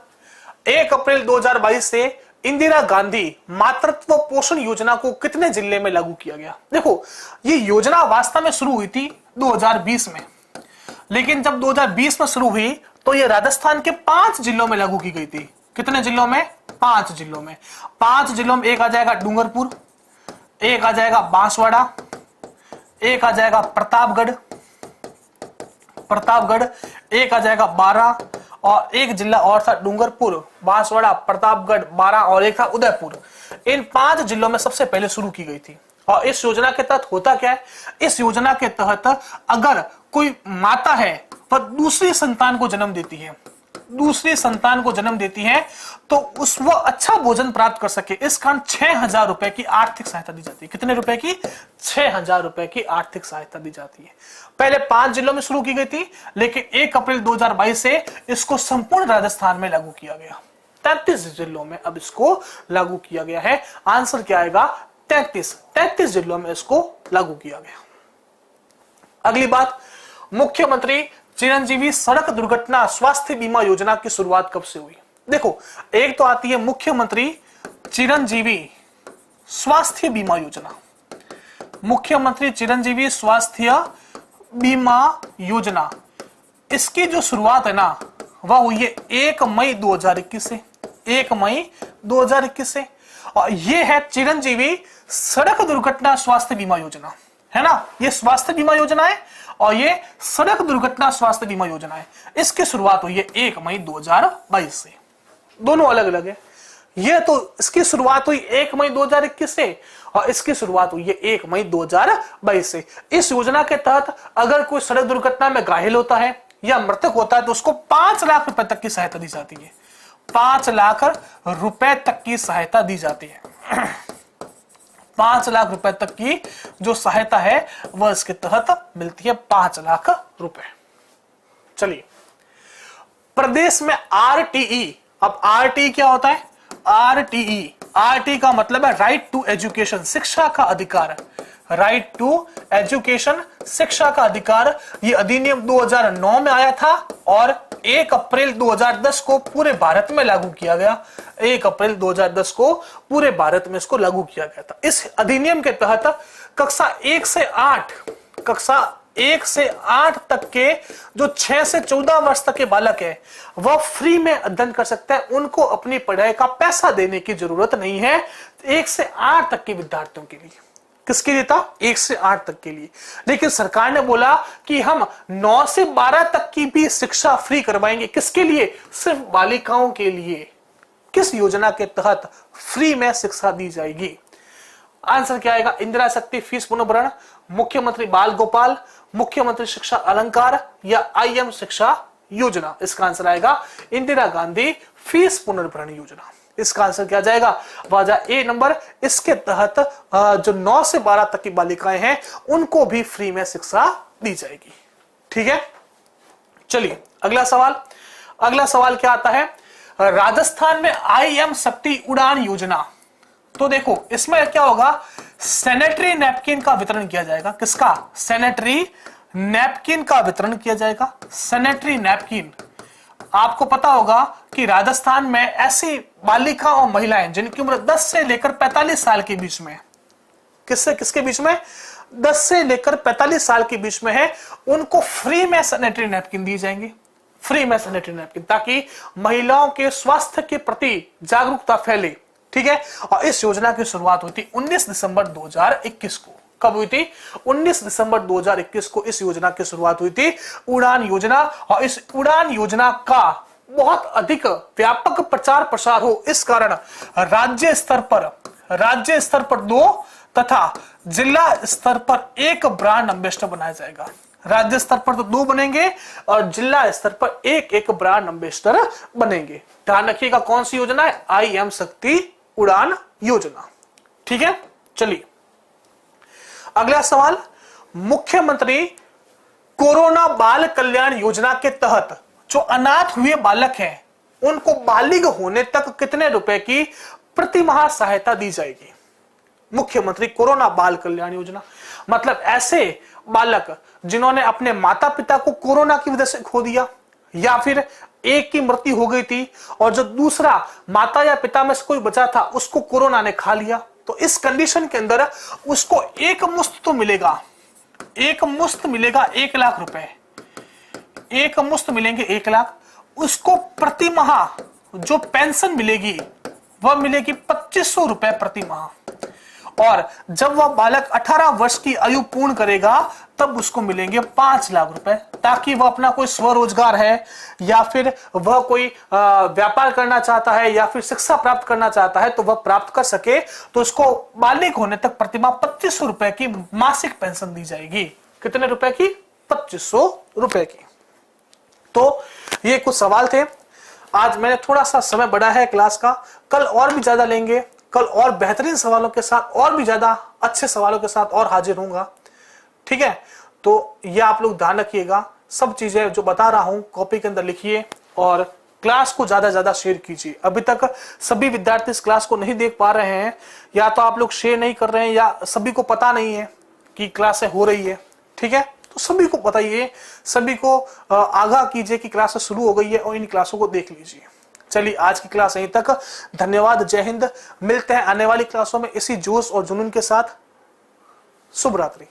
1 अप्रैल 2022 से इंदिरा गांधी मातृत्व पोषण योजना को कितने जिले में लागू किया गया? देखो, ये योजना वास्तव में शुरू हुई थी 2020 में, लेकिन जब 2020 में शुरू हुई तो ये राजस्थान के 5 जिलों में लागू की गई थी। कितने जिलों में? 5 जिलों में। 5 जिलों में एक आ जाएगा डूंगरपुर, एक आ जाएगा बांसवाड़ा, एक आ जाएगा प्रतापगढ़, एक आ जाएगा बारां, और एक जिला और था डूंगरपुर, बांसवाड़ा, प्रतापगढ़, बारां, और एक था उदयपुर। इन 5 जिलों में सबसे पहले शुरू की गई थी। और इस योजना के तहत होता क्या है? इस योजना के तहत अगर कोई माता है वह दूसरी संतान को जन्म देती है तो वह अच्छा भोजन प्राप्त कर सके, इस कारण 6000 रुपए की आर्थिक सहायता दी जाती है। कितने रुपए की? 6000 रुपए की आर्थिक सहायता दी जाती है। पहले 5 जिलों में शुरू की गई थी, लेकिन 1 अप्रैल 2022 से इसको संपूर्ण राजस्थान में लागू किया गया। 33 जिलों में अब इसको लागू किया गया है। आंसर क्या आएगा? 33 जिलों में इसको लागू किया गया। अगली बात, मुख्यमंत्री चिरंजीवी सड़क दुर्घटना स्वास्थ्य बीमा योजना की शुरुआत कब से हुई? देखो, एक तो आती है मुख्यमंत्री चिरंजीवी स्वास्थ्य बीमा योजना। मुख्यमंत्री चिरंजीवी स्वास्थ्य बीमा योजना, इसकी जो शुरुआत है ना वह हुई है 1 मई 2021 से। 1 मई 2021 से। और ये है चिरंजीवी सड़क दुर्घटना स्वास्थ्य बीमा योजना, है ना। ये स्वास्थ्य बीमा योजना है और ये सड़क दुर्घटना स्वास्थ्य बीमा योजना है। इसकी शुरुआत हुई है 1 मई 2022 से। दोनों अलग अलग है। ये तो इसकी शुरुआत हुई 1 मई 2021 से और इसकी शुरुआत हुई है 1 मई 2022 से। इस योजना के तहत अगर कोई सड़क दुर्घटना में घायल होता है या मृतक होता है तो उसको 5 लाख रुपए तक की सहायता दी जाती है। 5 लाख रुपए तक की सहायता दी जाती है। 5 लाख रुपए तक की जो सहायता है वह इसके तहत मिलती है, 5 लाख रुपए। चलिए, प्रदेश में आरटीई, अब आरटीई क्या होता है? आरटीई का मतलब है राइट टू एजुकेशन, शिक्षा का अधिकार। राइट टू एजुकेशन, शिक्षा का अधिकार। ये अधिनियम 2009 में आया था और 1 अप्रैल 2010 को पूरे भारत में लागू किया गया। 1 अप्रैल 2010 को पूरे भारत में इसको लागू किया गया था। इस अधिनियम के तहत कक्षा 1 से 8 तक के जो 6 से 14 वर्ष तक के बालक है वह फ्री में अध्ययन कर सकते हैं। उनको अपनी पढ़ाई का पैसा देने की जरूरत नहीं है। 1 से 8 तक के विद्यार्थियों के लिए। किसके लिए था? 1 से 8 तक के लिए। लेकिन सरकार ने बोला कि हम 9 से 12 तक की भी शिक्षा फ्री करवाएंगे। किसके लिए? सिर्फ बालिकाओं के लिए। किस योजना के तहत फ्री में शिक्षा दी जाएगी? आंसर क्या आएगा? इंदिरा शक्ति फीस पुनर्भरण, मुख्यमंत्री बाल गोपाल, मुख्यमंत्री शिक्षा अलंकार या IM शिक्षा योजना। इसका आंसर आएगा इंदिरा गांधी फीस पुनर्भरण योजना। इसका आंसर क्या जाएगा? वाजा ए नंबर। इसके तहत जो 9 से 12 तक की बालिकाएं हैं उनको भी फ्री में शिक्षा दी जाएगी। ठीक है, चलिए अगला सवाल। अगला सवाल क्या आता है? राजस्थान में IM शक्ति उड़ान योजना। तो देखो इसमें क्या होगा? सैनिटरी नैपकिन का वितरण किया जाएगा। किसका? सैनिटरी नैपकिन का वितरण किया जाएगा। Sanitary napkin. आपको पता होगा कि राजस्थान में ऐसी बालिका और महिलाएं जिनकी उम्र 10 से लेकर 45 साल के बीच में, किसके बीच में? 10 से लेकर 45 साल के बीच में है, उनको फ्री में सैनिटरी नैपकिन दी जाएंगी। फ्री में सैनिटरी नैपकिन, ताकि महिलाओं के स्वास्थ्य के प्रति जागरूकता फैले। ठीक है, और इस योजना की शुरुआत हुई थी 19 दिसंबर 2021 को। कब हुई थी? 19 दिसंबर 2021 को इस योजना की शुरुआत हुई थी, उड़ान योजना। और इस उड़ान योजना का बहुत अधिक व्यापक प्रचार प्रसार हो, इस कारण राज्य स्तर पर 2 तथा जिला स्तर पर 1 ब्रांड एम्बेसडर बनाया जाएगा। राज्य स्तर पर तो 2 बनेंगे और जिला स्तर पर 1 ब्रांड एम्बेसडर बनेंगे। ध्यान रखिएगा कौन सी योजना है? IM शक्ति उड़ान योजना। ठीक है, चलिए अगला सवाल। मुख्यमंत्री कोरोना बाल कल्याण योजना के तहत जो अनाथ हुए बालक हैं उनको बालिग होने तक कितने रुपए की प्रति माह सहायता दी जाएगी? मुख्यमंत्री कोरोना बाल कल्याण योजना मतलब ऐसे बालक जिन्होंने अपने माता पिता को कोरोना की वजह से खो दिया, या फिर एक की मृत्यु हो गई थी और जो दूसरा माता या पिता में से कोई बचा था उसको कोरोना ने खा लिया, तो इस कंडीशन के अंदर उसको एक मुश्त तो मिलेगा, 1 लाख रुपए, एक मुश्त मिलेंगे 1 लाख। उसको प्रति माह जो पेंशन मिलेगी वह मिलेगी 2500 रुपए प्रति माह। और जब वह बालक 18 वर्ष की आयु पूर्ण करेगा तब उसको मिलेंगे 5 लाख रुपए, ताकि वह अपना कोई स्वरोजगार है या फिर वह कोई व्यापार करना चाहता है या फिर शिक्षा प्राप्त करना चाहता है तो वह प्राप्त कर सके। तो उसको बालिग होने तक प्रतिमाह 2500 रुपए की मासिक पेंशन दी जाएगी। कितने रुपए की? 2500 रुपए की। तो ये कुछ सवाल थे। आज मैंने थोड़ा सा समय बढ़ा है क्लास का, कल और भी ज्यादा लेंगे, कल और बेहतरीन सवालों के साथ और भी ज्यादा अच्छे सवालों के साथ और हाजिर होऊंगा। ठीक है, तो ये आप लोग ध्यान रखिएगा, सब चीजें जो बता रहा हूं कॉपी के अंदर लिखिए और क्लास को ज्यादा ज्यादा शेयर कीजिए। अभी तक सभी विद्यार्थी इस क्लास को नहीं देख पा रहे हैं, या तो आप लोग शेयर नहीं कर रहे हैं या सभी को पता नहीं है कि क्लासें हो रही है। ठीक है, तो सभी को बताइए, सभी को आगाह कीजिए कि क्लासें शुरू हो गई है और इन क्लासों को देख लीजिए। चलिए आज की क्लास यहीं तक। धन्यवाद, जय हिंद। मिलते हैं आने वाली क्लासों में इसी जोश और जुनून के साथ। शुभ रात्रि।